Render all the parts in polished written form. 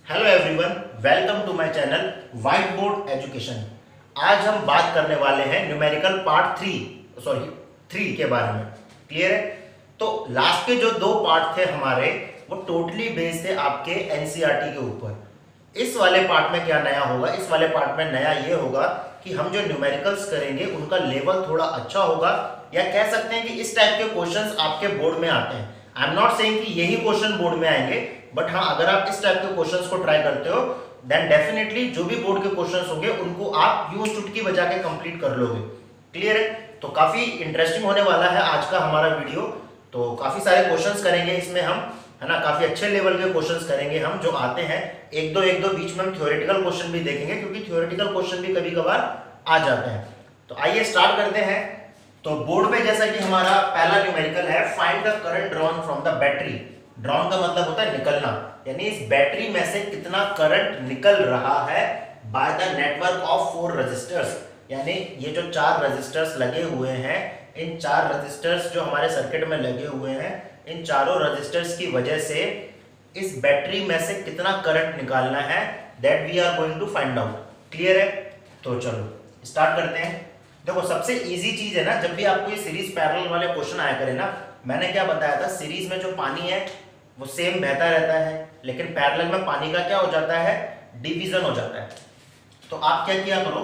Hello everyone, welcome to my channel whiteboard education. आज हम बात करने वाले हैं न्यूमेरिकल पार्ट 3 के बारे में। क्लियर है? तो लास्ट के जो दो पार्ट थे हमारे, वो टोटली बेस्ड थे आपके एनसीईआरटी के ऊपर। इस वाले पार्ट में क्या नया होगा? इस वाले पार्ट में नया ये होगा कि हम जो न्यूमेरिकल्स करेंगे उनका लेवल थोड़ा अच्छा होगा, या कह सकते हैं कि इस टाइप के क्वेश्चंस आपके बोर्ड में आते हैं। आई एम नॉट सेइंग कि यही क्वेश्चन बोर्ड में आएंगे, बट हाँ, अगर आप इस टाइप के क्वेश्चंस को ट्राई करते हो देन डेफिनेटली जो भी बोर्ड के क्वेश्चंस होंगे उनको आप यूं चुटकी बजा के कंप्लीट कर लोगे। क्लियर है? तो काफी इंटरेस्टिंग होने वाला है आज का हमारा वीडियो। तो काफी सारे क्वेश्चंस करेंगे इसमें हम, है ना। काफी अच्छे लेवल के क्वेश्चंस करेंगे हम जो आते हैं। एक दो बीच में हम थ्योरेटिकल क्वेश्चन भी देखेंगे, क्योंकि थ्योरेटिकल क्वेश्चन भी कभी कभार आ जाते हैं। तो आइए स्टार्ट करते हैं। तो बोर्ड में जैसा कि हमारा पहला न्यूमेरिकल है, find the current drawn from the battery. Drawn का मतलब होता है निकलना, यानी इस बैटरी में से कितना करंट निकल रहा है by the network of 4 resistors. यानी ये जो 4 रजिस्टर्स लगे हुए हैं, इन 4 रजिस्टर्स जो हमारे सर्किट में लगे हुए हैं, इन चारों रजिस्टर्स की वजह से इस बैटरी में से कितना करंट निकालना है, that we are going to find out. Clear है? तो चलो स्टार्ट करते हैं। देखो, सबसे इजी चीज है ना, जब भी आपको ये सीरीज पैरेलल वाले क्वेश्चन आया करे ना, मैंने क्या बताया था, सीरीज में जो पानी है वो सेम बहता रहता है, लेकिन पैरेलल में पानी का क्या हो जाता है, डिवीजन हो जाता है। तो आप क्या किया करो,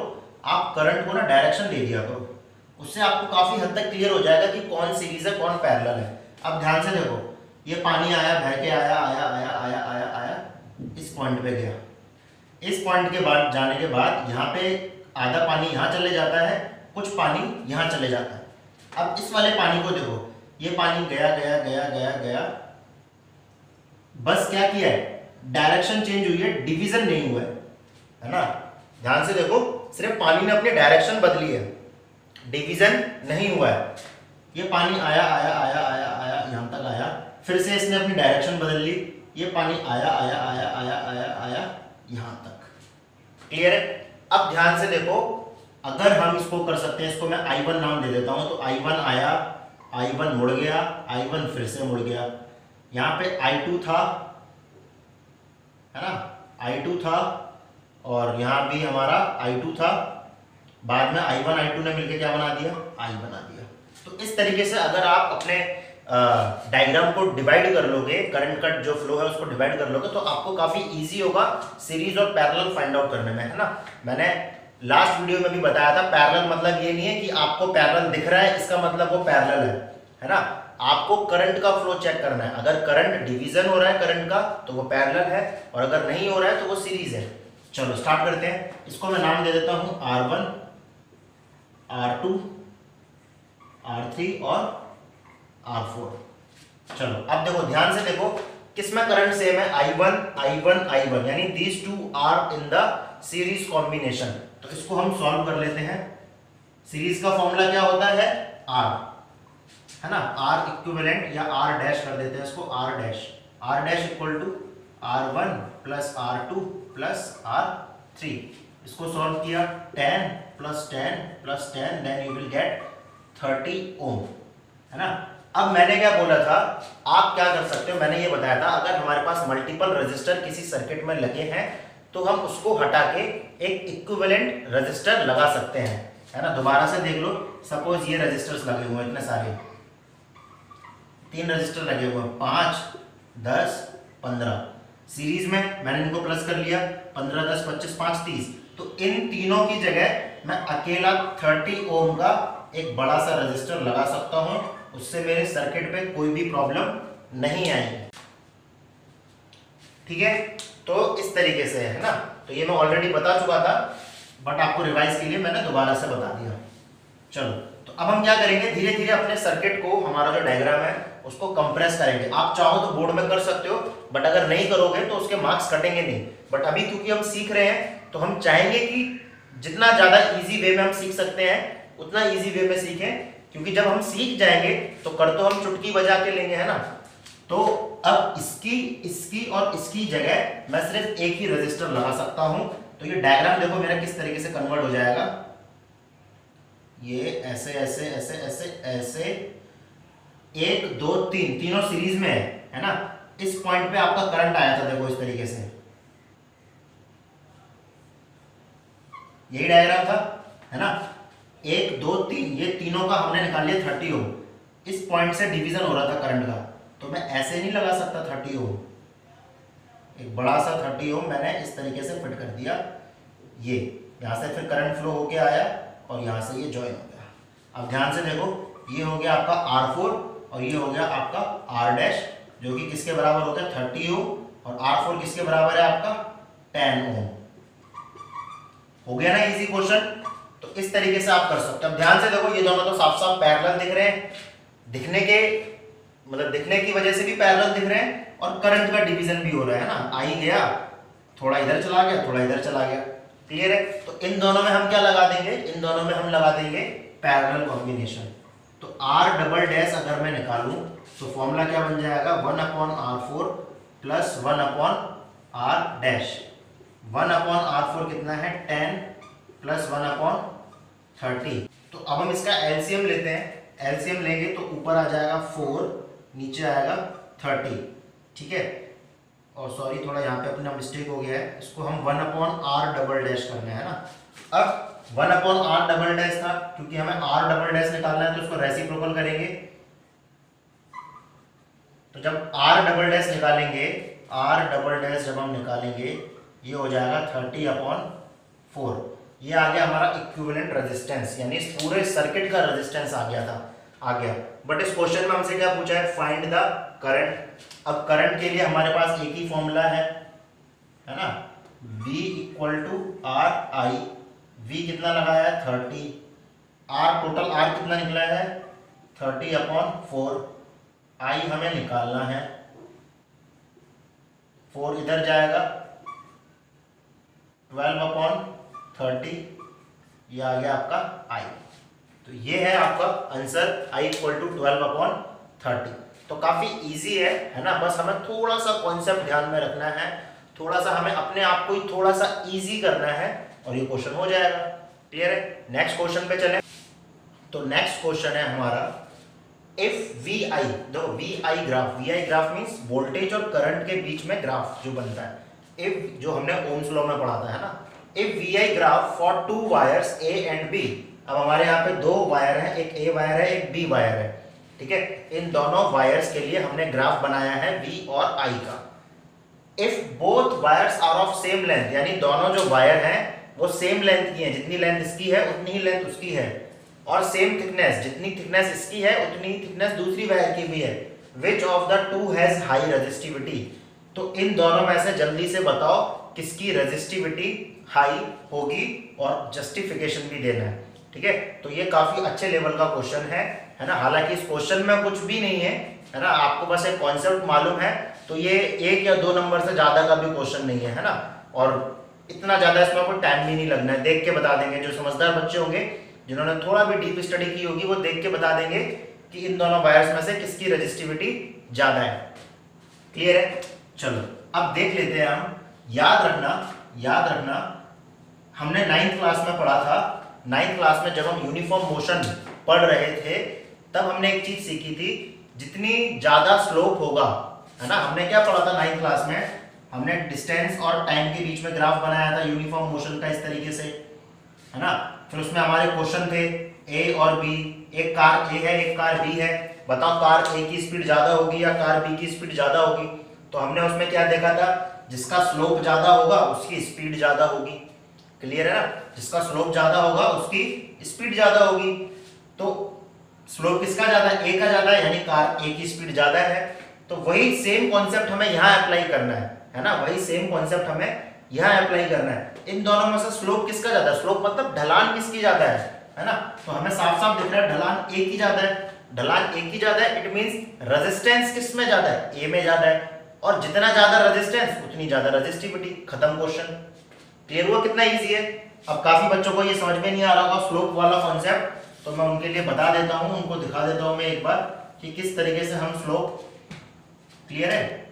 आप करंट को ना डायरेक्शन दे दिया करो, उससे आपको काफी हद तक क्लियर हो जाएगा कि कौन सीरीज है कौन पैरेलल है। अब ध्यान से देखो, ये पानी आया, बह के आया आया आया आया आया आया, इस पॉइंट पे गया। इस पॉइंट के बाद जाने के बाद यहाँ पे आधा पानी यहाँ चले जाता है, कुछ पानी यहाँ चले जाता है। अब इस वाले पानी को देखो, ये पानी गया गया गया गया गया, बस क्या किया है, डायरेक्शन चेंज हुई है, डिवीजन नहीं हुआ है ना। ध्यान से देखो, सिर्फ पानी ने अपनी डायरेक्शन बदली है, डिवीजन नहीं हुआ है। ये पानी आया आया आया आया आया यहां तक आया, फिर से इसने अपनी डायरेक्शन बदल ली, ये पानी आया आया आया आया आया आया यहां तक। क्लियर है? अब ध्यान से देखो, अगर हम इसको कर सकते हैं, इसको मैं I1 नाम दे देता हूं। तो I1 आया, I1 मुड़ गया, I1 फिर से मुड़ गया। यहाँ पे I2 था, है ना, I2 था, और यहाँ भी हमारा I2 था। बाद में I1 I2 ने मिलकर क्या बना दिया, I बना दिया। तो इस तरीके से अगर आप अपने डायग्राम को डिवाइड कर लोगे, करंट का जो फ्लो है उसको डिवाइड कर लोगे, तो आपको काफी इजी होगा सीरीज और पैरेलल फाइंड आउट करने में, है ना। मैंने लास्ट वीडियो में भी बताया था, पैरेलल मतलब ये नहीं है कि आपको पैरेलल दिख रहा है इसका मतलब वो पैरेलल है ना। आपको करंट का फ्लो चेक करना है। अगर करंट डिवीजन हो रहा है करंट का तो वो पैरेलल है, और अगर नहीं हो रहा है तो वो सीरीज है। चलो स्टार्ट करते हैं। इसको मैं नाम दे देता हूं R1, R2, R3 और R4। चलो अब देखो, ध्यान से देखो, किसमें करंट सेम है, I1 I1 I1, यानी these two are in the series combination. तो इसको हम सॉल्व कर लेते हैं। सीरीज का फॉर्मूला क्या होता है, R, है ना। R इक्विवेलेंट या R डैश कर देते हैं इसको, R dash equal to R1 plus R2 plus R3। इसको सॉल्व किया, 10 plus 10 plus 10, then you will get 30 ohm, है ना। अब मैंने क्या बोला था, आप क्या कर सकते हो, मैंने ये बताया था, अगर हमारे पास मल्टीपल रजिस्टर किसी सर्किट में लगे हैं तो हम उसको हटा के एक इक्विवेलेंट रजिस्टर लगा सकते हैं, है ना। दोबारा से देख लो, सपोज ये रजिस्टर्स लगे हुए हैं, इतने सारे 3 रजिस्टर लगे हुए हैं, 5, 10, 15। सीरीज में मैंने इनको प्लस कर लिया, 15, 10, 25, 5, 30। तो इन तीनों की जगह मैं अकेला 30 ओम का एक बड़ा सा रजिस्टर लगा सकता हूं, उससे मेरे सर्किट पे कोई भी प्रॉब्लम नहीं आएगी। ठीक है? तो इस तरीके से है ना। तो ये मैं ऑलरेडी बता चुका था, बट आपको रिवाइज के लिए मैंने दोबारा से बता दिया। चलो, तो अब हम क्या करेंगे, धीरे धीरे अपने सर्किट को, हमारा जो डायग्राम है उसको कंप्रेस करेंगे। आप चाहो तो बोर्ड में कर सकते हो, बट अगर नहीं करोगे तो उसके मार्क्स कटेंगे नहीं। बट अभी क्योंकि हम सीख रहे हैं तो हम चाहेंगे कि जितना ज्यादा इजी वे में हम सीख सकते हैं उतना इजी वे में सीखें, क्योंकि जब हम सीख जाएंगे तो कर तो हम चुटकी बजा के लेंगे, है ना। तो अब इसकी और इसकी जगह मैं सिर्फ एक ही रजिस्टर लगा सकता हूं। तो ये डायग्राम देखो मेरा किस तरीके से कन्वर्ट हो जाएगा, ये ऐसे ऐसे ऐसे ऐसे ऐसे, 1 2 3 तीनों सीरीज में है ना। इस पॉइंट पे आपका करंट आया था, देखो इस तरीके से, यही डायग्राम था, है ना। 1 2 3 ये तीनों का हमने निकाल लिया 30 ओम। इस पॉइंट से डिवीजन हो रहा था करंट का, तो मैं ऐसे नहीं लगा सकता 30 ओम, एक बड़ा सा 30 ओम मैंने इस तरीके से फिट कर दिया। ये यहाँ से फिर करंट फ्लो होके आया और यहाँ से ये ज्वाइन हो गया। अब ध्यान से देखो, ये हो गया आपका R4 और ये हो गया आपका R' जो कि किसके बराबर हो गया 30 ओम, और R4 किसके बराबर है आपका 10 ओम। हो गया ना इजी क्वेश्चन। तो इस तरीके से आप कर सकते हो। अब ध्यान से देखो, ये दोनों तो साफ साफ पैरेलल दिख रहे हैं, दिखने की वजह से भी पैरेलल दिख रहे हैं, और करंट का डिवीजन भी हो रहा है ना। आई गया, थोड़ा इधर चला गया, थोड़ा इधर चला गया। क्लियर है। तो इन दोनों में हम क्या लगा देंगे, इन दोनों में हम लगा देंगे पैरेलल कॉम्बिनेशन। तो R" अगर मैं निकालूं तो फॉर्मूला क्या बन जाएगा, 1/R4 प्लस 1/R'। 1/R4 कितना है 10 प्लस 1/30। तो अब हम इसका एलसीएम लेते हैं। एलसीएम लेंगे तो ऊपर आ जाएगा 4, नीचे आएगा 30, ठीक है। और सॉरी, थोड़ा यहाँ पे अपना मिस्टेक हो गया है, इसको हम 1/R" करना है ना। अब 1/R" था, क्योंकि हमें R" निकालना है तो उसको रेसिप्रोकल करेंगे। तो जब R" निकालेंगे, R" जब हम निकालेंगे, ये हो जाएगा 30/4। ये आ गया हमारा इक्विवेलेंट रेजिस्टेंस, यानी इस पूरे सर्किट का रेजिस्टेंस आ गया। बट इस क्वेश्चन में हमसे क्या पूछा है, फाइंड द करंट। अब करंट के लिए हमारे पास एक ही फॉर्मूला है ना, V = RI। V कितना लगाया है 30, R टोटल R कितना निकला है 30/4। I हमें निकालना है, 4 इधर जाएगा, 12/30, ये आ गया आपका I। तो ये है आपका आंसर, I = 12/30। तो काफी इजी है ना। बस हमें थोड़ा सा कॉन्सेप्ट ध्यान में रखना है, थोड़ा सा हमें अपने आप को ही थोड़ा सा इजी करना है और ये क्वेश्चन हो जाएगा। क्लियर है। नेक्स्ट क्वेश्चन पे चलें। तो नेक्स्ट क्वेश्चन है हमारा, इफ VI, देखो VI ग्राफ मींस वोल्टेज और करंट के बीच में ग्राफ जो बनता है, इफ जो हमने ओम्स लॉ में पढ़ा था, है ना। If VI graph for 2 wires A and B। अब हमारे यहाँ पे 2 वायर है, एक A वायर है, एक B वायर है, ठीक है। इन दोनों वायर्स के लिए हमने ग्राफ बनाया है V और I का। If both wires are of same length, यानी दोनों जो वायर हैं वो सेम लेंथ की हैं, जितनी लेंथ इसकी है उतनी ही लेंथ उसकी है, और सेम थिकनेस, जितनी थिकनेस इसकी है उतनी थिकनेस दूसरी वायर की भी है। Which of the two has high resistivity. तो इन दोनों में से जल्दी से बताओ किसकी रेजिस्टिविटी हाई होगी, और जस्टिफिकेशन भी देना है, ठीक है। तो ये काफी अच्छे लेवल का क्वेश्चन है ना। हालांकि इस क्वेश्चन में कुछ भी नहीं है ना, आपको बस एक कॉन्सेप्ट मालूम है, तो ये 1 या 2 नंबर से ज्यादा का भी क्वेश्चन नहीं है ना। और इतना ज्यादा इसमें कोई टाइम भी नहीं लगना है, देख के बता देंगे। जो समझदार बच्चे होंगे, जिन्होंने थोड़ा भी डीप स्टडी की होगी, वो देख के बता देंगे कि इन दोनों वायर्स में से किसकी रेजिस्टिविटी ज्यादा है। क्लियर है। चलो अब देख लेते हैं हम। याद रखना हमने 9th क्लास में पढ़ा था। 9th क्लास में जब हम यूनिफॉर्म मोशन पढ़ रहे थे, तब हमने एक चीज सीखी थी, जितनी ज्यादा स्लोप होगा, है ना। हमने क्या पढ़ा था 9th क्लास में, हमने डिस्टेंस और टाइम के बीच में ग्राफ बनाया था यूनिफॉर्म मोशन का, इस तरीके से, है ना। फिर उसमें हमारे क्वेश्चन थे A और B, एक कार A है, एक कार B है, बताओ कार A की स्पीड ज्यादा होगी या कार B की स्पीड ज्यादा होगी। तो हमने उसमें क्या देखा था, जिसका स्लोप ज्यादा होगा उसकी स्पीड ज्यादा होगी। क्लियर है ना। जिसका स्लोप ज्यादा होगा उसकी स्पीड ज्यादा होगी। तो स्लोप किसका ज्यादा है, A का ज्यादा है, यानी कार A की स्पीड ज्यादा है। तो वही सेम कॉन्सेप्ट हमें यहाँ अप्लाई करना है ना। वही सेम कॉन्सेप्ट हमें यहाँ अप्लाई करना है। इन दोनों में से स्लोप किसका ज्यादा है, स्लोप मतलब ढलान किसकी ज्यादा है ना। तो हमें साफ साफ दिख रहा है ढलान A की ज्यादा है। ढलान A की ज्यादा है, इट मींस रेजिस्टेंस किस में ज्यादा है, A में ज्यादा है। और जितना ज्यादा रेजिस्टेंस उतनी ज्यादा रेजिस्टिविटी। खत्म क्वेश्चन। क्लियर हुआ कितना इजी है। अब काफी बच्चों को ये समझ में नहीं आ रहा होगा स्लोप वाला कॉन्सेप्ट, तो मैं उनके लिए बता देता हूं, उनको दिखा देता हूं मैं एक बार कि किस तरीके से हम स्लोप, क्लियर है,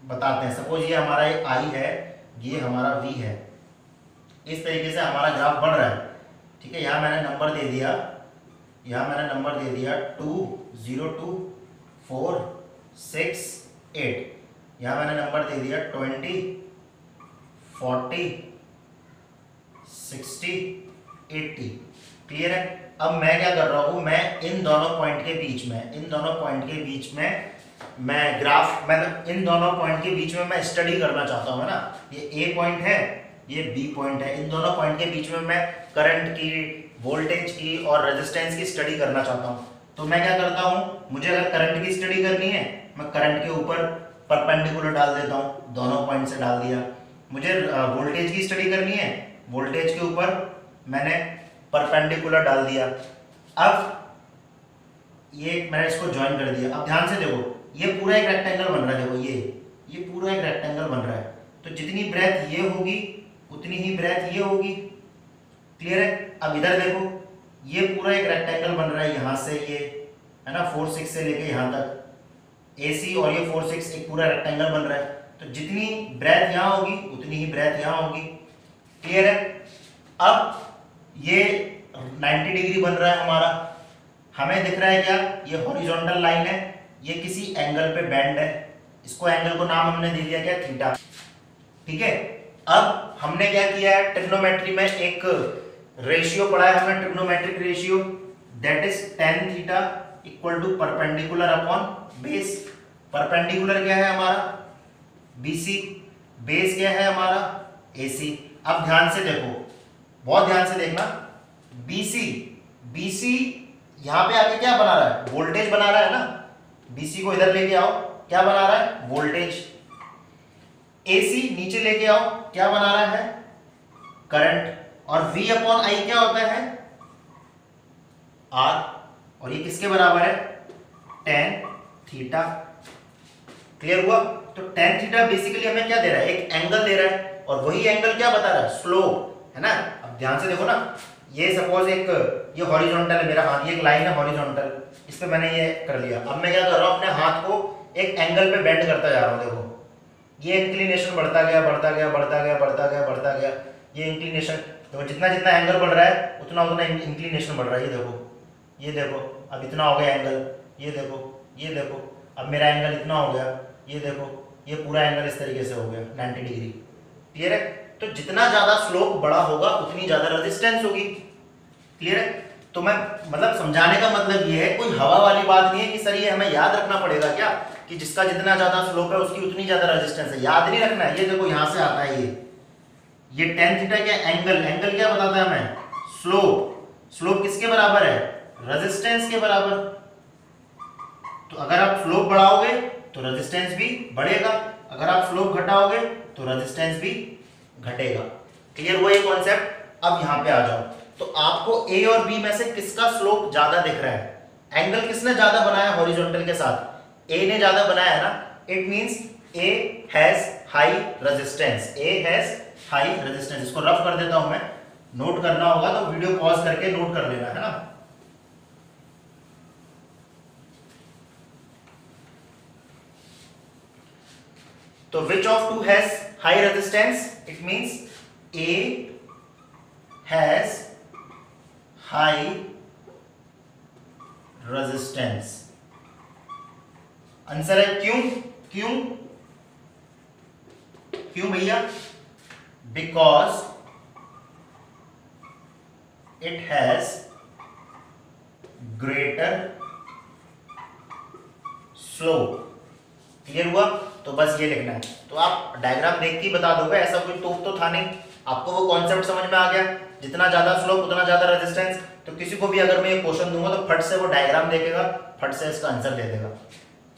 बताते हैं। सपोज ये हमारा एक I है, ये हमारा V है, इस तरीके से हमारा ग्राफ बढ़ रहा है, ठीक है। यहाँ मैंने नंबर दे दिया, 2 0 2 4 6 8। यहाँ मैंने नंबर दे दिया 20 40 60, 80। क्लियर है। अब मैं क्या कर रहा हूँ, मैं इन दोनों पॉइंट के बीच में मैं ग्राफ, मतलब इन दोनों पॉइंट के बीच में मैं स्टडी करना चाहता हूँ, है ना। ये ए पॉइंट है, ये बी पॉइंट है, इन दोनों पॉइंट के बीच में मैं करंट की, वोल्टेज की और रेजिस्टेंस की स्टडी करना चाहता हूँ। तो मैं क्या करता हूँ, मुझे अगर करंट की स्टडी करनी है, मैं करंट के ऊपर परपेंडिकुलर डाल देता हूँ, दोनों पॉइंट से डाल दिया। मुझे वोल्टेज की स्टडी करनी है, वोल्टेज के ऊपर मैंने परपेंडिकुलर डाल दिया। अब ये मैंने इसको ज्वाइन कर दिया। अब ध्यान से देखो, ये पूरा एक रेक्टेंगल बन रहा है। देखो ये पूरा एक रेक्टेंगल बन रहा है। तो जितनी ब्रेथ ये होगी उतनी ही ब्रेथ ये होगी। क्लियर है। अब इधर देखो, ये पूरा एक रेक्टेंगल बन रहा है, यहाँ से ये, है ना, 4 6 से लेके यहाँ तक AC, और ये 4 6 एक पूरा रेक्टेंगल बन रहा है। तो जितनी ब्रेथ यहाँ होगी उतनी ही ब्रेथ यहाँ होगी। क्लियर है। अब ये 90 डिग्री बन रहा है हमारा। हमें दिख रहा है क्या, ये हॉरिजॉन्टल लाइन है, ये किसी एंगल पे बेंड है। इसको एंगल को नाम हमने दे दिया क्या, थीटा। ठीक है। अब हमने क्या किया है, ट्रिग्नोमेट्री में एक रेशियो पढ़ा है हमने, trigonometric ratio, that is tan theta equal to perpendicular upon base. Perpendicular क्या है हमारा, BC, बेस क्या है हमारा, AC। अब ध्यान से देखो, बहुत ध्यान से देखना, BC यहां पे आके क्या बना रहा है, वोल्टेज बना रहा है ना। BC को इधर लेके आओ, क्या बना रहा है, वोल्टेज। AC नीचे लेके आओ, क्या बना रहा है, करंट। और V अपॉन I क्या होता है, R, और ये किसके बराबर है, tan थीटा। क्लियर हुआ। तो tan थीटा बेसिकली हमें क्या दे रहा है, एक एंगल दे रहा है, और वही एंगल क्या बता रहा है, स्लोप, है ना। अब ध्यान से देखो ना, ये सपोज एक, ये हॉरिजॉन्टल है मेरा हाथ, ये एक लाइन है हॉरिजॉन्टल, इस पे मैंने ये कर लिया। अब मैं क्या कर रहा हूँ, अपने हाथ को एक एंगल पे बेंड करता जा रहा हूँ। देखो ये इंक्लिनेशन बढ़ता गया, ये इंक्लिनेशन देखो, जितना जितना एंगल बढ़ रहा है उतना उतना इंक्लिनेशन बढ़ रहा है। ये देखो अब इतना हो गया एंगल, ये देखो अब मेरा एंगल इतना हो गया, ये देखो ये पूरा एंगल इस तरीके से हो गया 90 डिग्री। क्लियर है। तो जितना ज्यादा स्लोप बड़ा होगा उतनी ज्यादा रेजिस्टेंस होगी। क्लियर है। तो मैं मतलब समझाने का मतलब ये है, कोई हवा वाली बात नहीं है कि सर ये हमें याद रखना पड़ेगा क्या, कि जिसका जितना ज्यादा स्लोप है उसकी उतनी ज्यादा रेजिस्टेंस है, याद नहीं रखना है। ये देखो यहाँ से आता है ये tan थीटा क्या, एंगल क्या बताता है हमें, स्लोप किसके बराबर है, रेजिस्टेंस के बराबर। तो अगर आप स्लोप बढ़ाओगे तो रेजिस्टेंस भी बढ़ेगा, अगर आप स्लोप घटाओगे तो रेजिस्टेंस भी घटेगा। क्लियर हुआ ये कॉन्सेप्ट। अब यहाँ पे आ जाओ, तो आपको A और B में से किसका स्लोप ज्यादा दिख रहा है, एंगल किसने ज्यादा बनाया हॉरिजॉन्टल के साथ, A ने ज्यादा बनाया है ना। It means A has high resistance, इसको रफ कर देता हूं मैं, नोट करना होगा तो वीडियो पॉज करके नोट कर लेना, है ना। तो which of two has high resistance? It means A has high resistance. Answer है क्यों भैया, because it has greater slope. Clear हुआ। तो बस ये लिखना है। तो आप डायग्राम देख के बता दोगे, ऐसा कोई तो था नहीं, आपको वो कॉन्सेप्ट समझ में आ गया, जितना ज्यादा स्लोप उतना ज्यादा रेजिस्टेंस। तो किसी को भी अगर मैं ये क्वेश्चन दूंगा तो फट से वो डायग्राम देखेगा, फट से इसका आंसर दे देगा।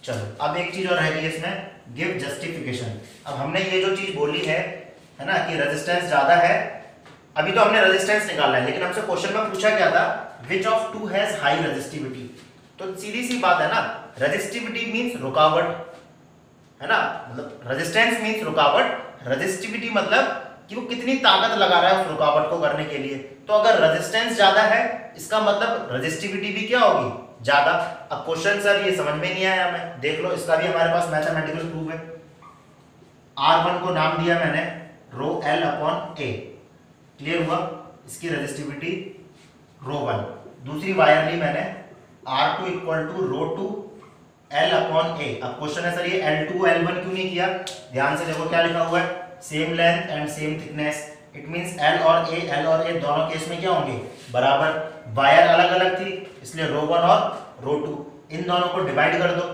चलो अब एक चीज और रह गई इसमें, गिव जस्टिफिकेशन। अब हमने ये जो चीज बोली है ना, कि रेजिस्टेंस ज्यादा है, अभी तो हमने रेजिस्टेंस निकाला है, लेकिन हमसे क्वेश्चन में पूछा क्या था, which of two has high resistivity. तो सीधी सी बात है ना, रेजिस्टिविटी मींस रुकावट, है ना, मतलब रेजिस्टेंस मींस रुकावट, रेजिस्टिविटी मतलब कि वो कितनी ताकत लगा रहा है उस रुकावट को करने के लिए। तो अगर रेजिस्टेंस ज्यादा है इसका मतलब रेजिस्टिविटी भी क्या होगी, ज्यादा। अब क्वेश्चन सर ये समझ में नहीं आया हमें, देख लो इसका भी हमारे पास मैथमेटिकल प्रूफ है। R1 को नाम दिया मैंने रो L अपॉन A। क्लियर हुआ। इसकी रेजिस्टिविटी रो 1। दूसरी वायर ली मैंने R2 equal to rho 2 L upon A। अब क्वेश्चन है सर ये L2 L1 क्यों नहीं किया, ध्यान से देखो क्या लिखा हुआ है, same length and same thickness. It means L और ए दोनों केस में क्या होंगे, बराबर। वायर अलग अलग थी इसलिए रो 1 और रो 2, इन दोनों को डिवाइड कर दो,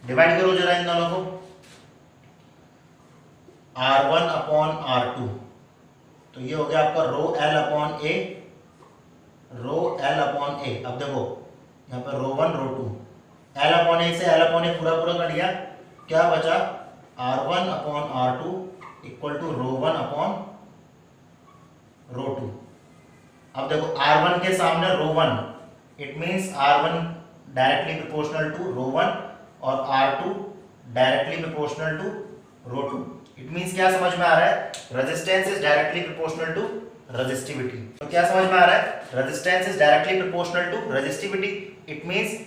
डिवाइड करो जरा इन दोनों को, R1 अपॉन R2, तो ये हो गया आपका रो L upon A, row L upon A. अब देखो यहाँ पर रो 1 रो 2, L अपॉन ए से L अपॉन ए पूरा पूरा कट गया, क्या बचा, R1 upon R2 equal to rho 1 upon rho 2। अब देखो R1 के सामने rho 1, it means R1 directly proportional to rho 1 और R2 directly proportional to rho 2। It means क्या समझ में आ रहा है, resistance is directly proportional to resistivity. तो क्या समझ में आ रहा है, resistance is directly proportional to resistivity. It means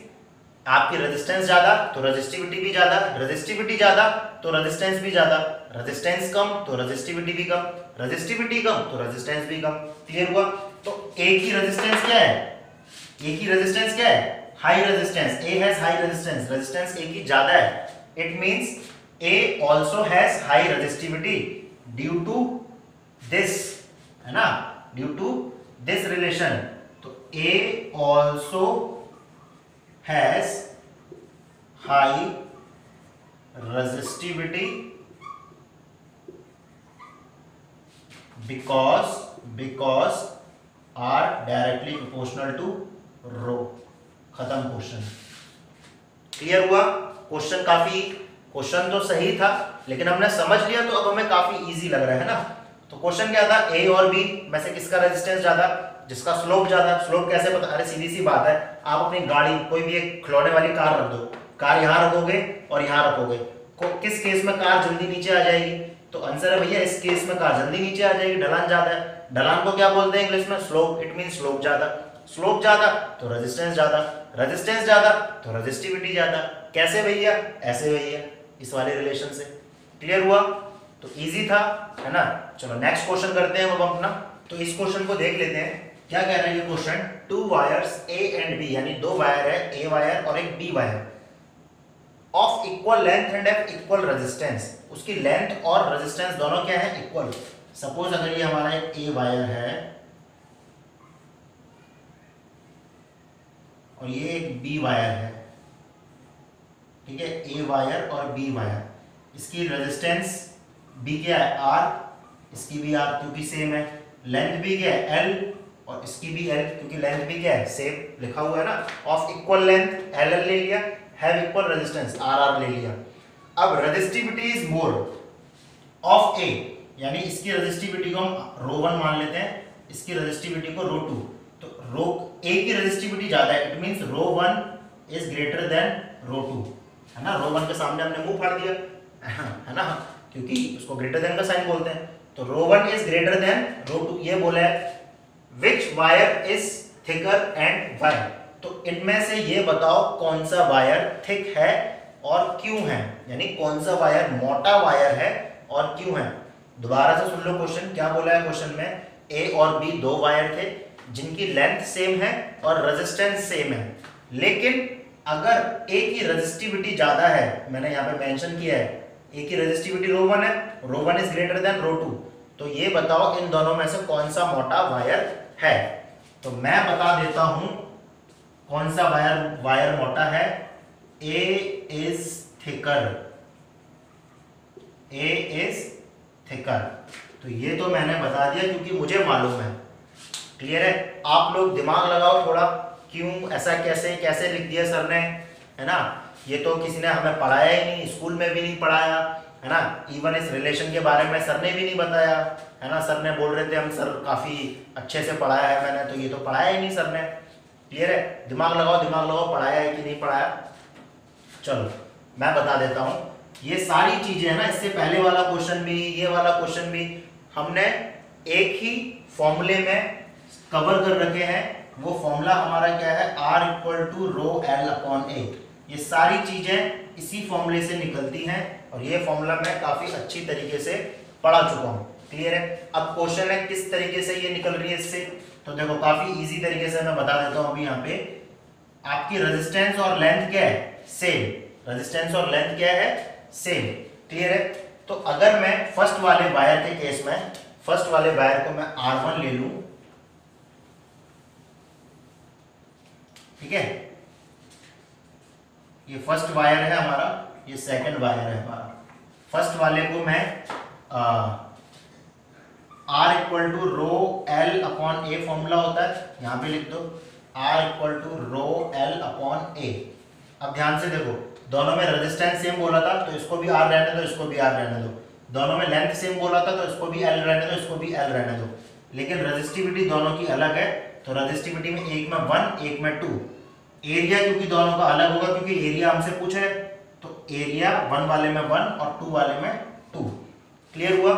आपकी रेजिस्टेंस ज्यादा तो रेजिस्टिविटी भी ज्यादा, रेजिस्टिविटी ज्यादा तो रेजिस्टेंस भी ज्यादा, रेजिस्टेंस कम तो रेजिस्टिविटी भी कम, रेजिस्टिविटी कम तो रेजिस्टेंस भी कम। क्लियर हुआ। तो ए की रेजिस्टेंस क्या है, ए की रेजिस्टेंस क्या है, high resistance, A has high resistance, resistance A की ज्यादा है। It means A also has high resistivity due to this, है ना, due to this relation। तो A also has high resistivity because are directly proportional to rho। खत्म question. Clear हुआ। Question तो सही था लेकिन हमने समझ लिया तो अब हमें काफी इजी लग रहा है ना। तो क्वेश्चन क्या था, ए और बी में से किसका रेजिस्टेंस ज्यादा, जिसका स्लोप ज्यादा। स्लोप कैसे पता, अरे सीधी सी बात है, आप अपनी गाड़ी कोई भी एक खिलौने वाली कार रख दो, कार यहाँ रखोगे और यहाँ रखोगे, किस केस में कार जल्दी नीचे आ जाएगी, तो आंसर है भैया इस केस में कार जल्दी नीचे आ जाएगी, ढलान ज्यादा है। ढलान को क्या बोलते हैं इंग्लिश में, स्लोप। इट मीन स्लोप ज्यादा, स्लोप ज्यादा तो रेजिस्टेंस ज्यादा, रेजिस्टेंस ज्यादा तो रेजिस्टिविटी ज्यादा। कैसे भैया, ऐसे भैया, इस वाले रिलेशन से। क्लियर हुआ। तो इजी था, है ना। चलो नेक्स्ट क्वेश्चन करते हैं अब अपना। तो इस क्वेश्चन को देख लेते हैं, क्या कह रहा है ये question. 2 wires A and B, यानी 2 वायर है, ए वायर और एक B wire, of equal length and of equal resistance. उसकी लेंथ और रेजिस्टेंस दोनों क्या है, इक्वल। सपोज अगर ये हमारा एक ए वायर है और ये एक बी वायर है, ठीक है, ए वायर और बी वायर, इसकी रेजिस्टेंस बी क्या है, आर, इसकी भी आर क्योंकि सेम है, लेंथ भी क्या है, एल, और इसकी भी एल क्योंकि लेंथ भी क्या है, सेम लिखा हुआ है ना। Of equal length L L ले लिया, have equal resistance R R ले लिया। अब resistivity is more of A, यानी इसकी रेजिस्टिविटी को हम रो 1 मान लेते हैं, इसकी रेजिस्टिविटी को रो 2। तो रो ए की रेजिस्टिविटी ज्यादा है, it means rho 1 is greater than rho 2, है ना। रो 1 के सामने हमने मुंह फाड़ दिया, है ना, क्योंकि उसको ग्रेटर देन का साइन बोलते हैं। तो rho 1 is greater than rho 2। ये बोला है which wire is thicker and why. तो इनमें से ये बताओ कौन सा वायर थिक है और क्यों है, यानी कौन सा वायर मोटा वायर है और क्यों है। दोबारा से सुन लो क्वेश्चन, क्या बोला है क्वेश्चन में, ए और बी 2 वायर थे जिनकी लेंथ सेम है और रेजिस्टेंस सेम है, लेकिन अगर ए की रेजिस्टिविटी ज्यादा है, मैंने यहाँ पे मेंशन किया है, ए की रेजिस्टिविटी रो 1 है, रो 1 इज ग्रेटर देन रो 2, तो ये बताओ इन दोनों में से कौन सा मोटा वायर है। तो मैं बता देता हूं कौन सा वायर मोटा है, A is thicker, A is thicker. तो ये तो मैंने बता दिया क्योंकि मुझे मालूम है। क्लियर है। आप लोग दिमाग लगाओ थोड़ा, क्यों ऐसा, कैसे कैसे लिख दिया सर ने, है ना। ये तो किसी ने हमें पढ़ाया ही नहीं, स्कूल में भी नहीं पढ़ाया, है ना। इवन इस रिलेशन के बारे में सर ने भी नहीं बताया, है ना। सर ने बोल रहे थे हम सर काफी अच्छे से पढ़ाया है मैंने, तो ये तो पढ़ाया ही नहीं सर ने। क्लियर है। दिमाग लगाओ पढ़ाया है कि नहीं पढ़ाया। चलो मैं बता देता हूं, ये सारी चीजें है ना, इससे पहले वाला क्वेश्चन भी, ये वाला क्वेश्चन भी हमने एक ही फॉर्मूले में कवर कर रखे हैं। वो फॉर्मूला हमारा क्या है, R equal to rho L upon A. ये सारी चीजें इसी फॉर्मूले से निकलती हैं और ये फॉर्मूला मैं काफी अच्छी तरीके से पढ़ा चुका हूँ। क्लियर है। अब क्वेश्चन है किस तरीके से ये निकल रही है इससे, तो देखो काफी इजी तरीके से मैं बता देता हूँ। अभी यहाँ पे आपकी रेजिस्टेंस और लेंथ क्या है, सेम। रेजिस्टेंस और लेंथ क्या है, सेम। क्लियर है। तो अगर मैं फर्स्ट वाले वायर के केस में फर्स्ट वाले वायर को मैं R1 ले लूं, ठीक है, ये फर्स्ट वायर है हमारा, ये सेकंड वायर है हमारा। फर्स्ट वाले को मैं R equal to rho L upon A formula होता है, यहां पे लिख दो R equal to rho L upon A. अब ध्यान से देखो, दोनों में रेजिस्टेंस सेम बोला था तो इसको भी R रहने दो, इसको भी R रहने दो। दोनों में लेंथ सेम बोला था तो इसको भी L रहने दो, इसको भी L रहने दो। लेकिन रेजिस्टिविटी दोनों की अलग है, तो रेजिस्टिविटी में एक में 1 एक में 2। एरिया क्योंकि दोनों का अलग होगा, क्योंकि एरिया हमसे पूछा है, तो एरिया 1 वाले में 1 और 2 वाले में 2। क्लियर हुआ?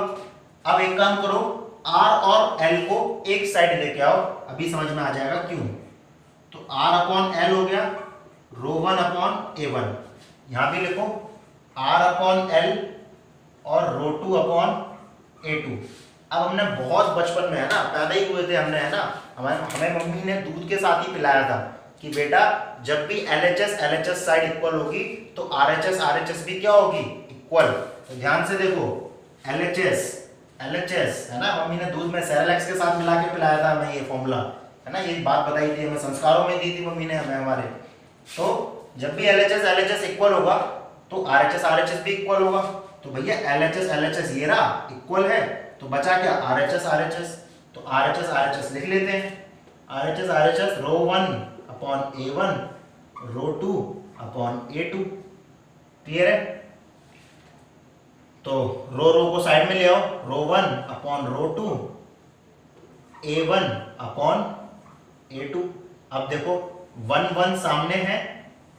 अब एक काम करो, R और L को एक साइड लेके आओ, अभी समझ में आ जाएगा क्यों। तो R अपॉन L हो गया रो 1 अपॉन A1, यहां भी लिखो R अपॉन L और रो 2 अपॉन A2। अब हमने बहुत बचपन में, है ना, पैदा ही हुए थे हमने, है ना, हमें मम्मी ने दूध के साथ ही पिलाया था कि बेटा जब भी LHS साइड इक्वल होगी तो RHS भी क्या होगी, इक्वल। तो ध्यान से देखो, LHS है ना, मम्मी ने दूध में सेरेलैक्स के साथ मिला के पिलाया था हमें, ये फॉर्मूला, है ना, ये बात बताई थी हमें, संस्कारों में दी थी मम्मी ने हमें हमारे। तो जब भी LHS इक्वल होगा तो RHS भी इक्वल होगा। तो भैया LHS ये रहा इक्वल है, तो बचा क्या, RHS। तो RHS लिख लेते हैं, RHS रो 1 अपॉन A1 रो 2 अपॉन A2। क्लियर है? तो रो को साइड में ले आओ, रो 1 upon rho 2 A1 upon A2। अब देखो 1 1 सामने है,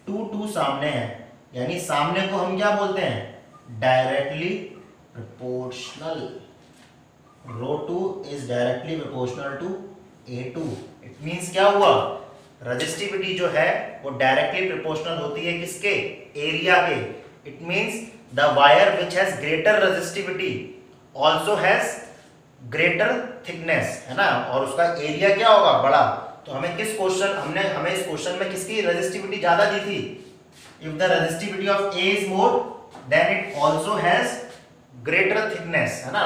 2 2 सामने है, यानी सामने को हम क्या बोलते हैं, directly proportional. Rho 2 is directly proportional to A2। It means क्या हुआ, रेजिस्टिविटी जो है वो डायरेक्टली प्रोपोर्शनल होती है किसके, एरिया के। It means the wire which has greater resistivity also has greater thickness, है ना, और उसका एरिया क्या होगा, बड़ा। तो हमें हमें इस क्वेश्चन में किसकी रेजिस्टिविटी ज्यादा दी थी, if the resistivity of A is more than it also has greater thickness, है ना,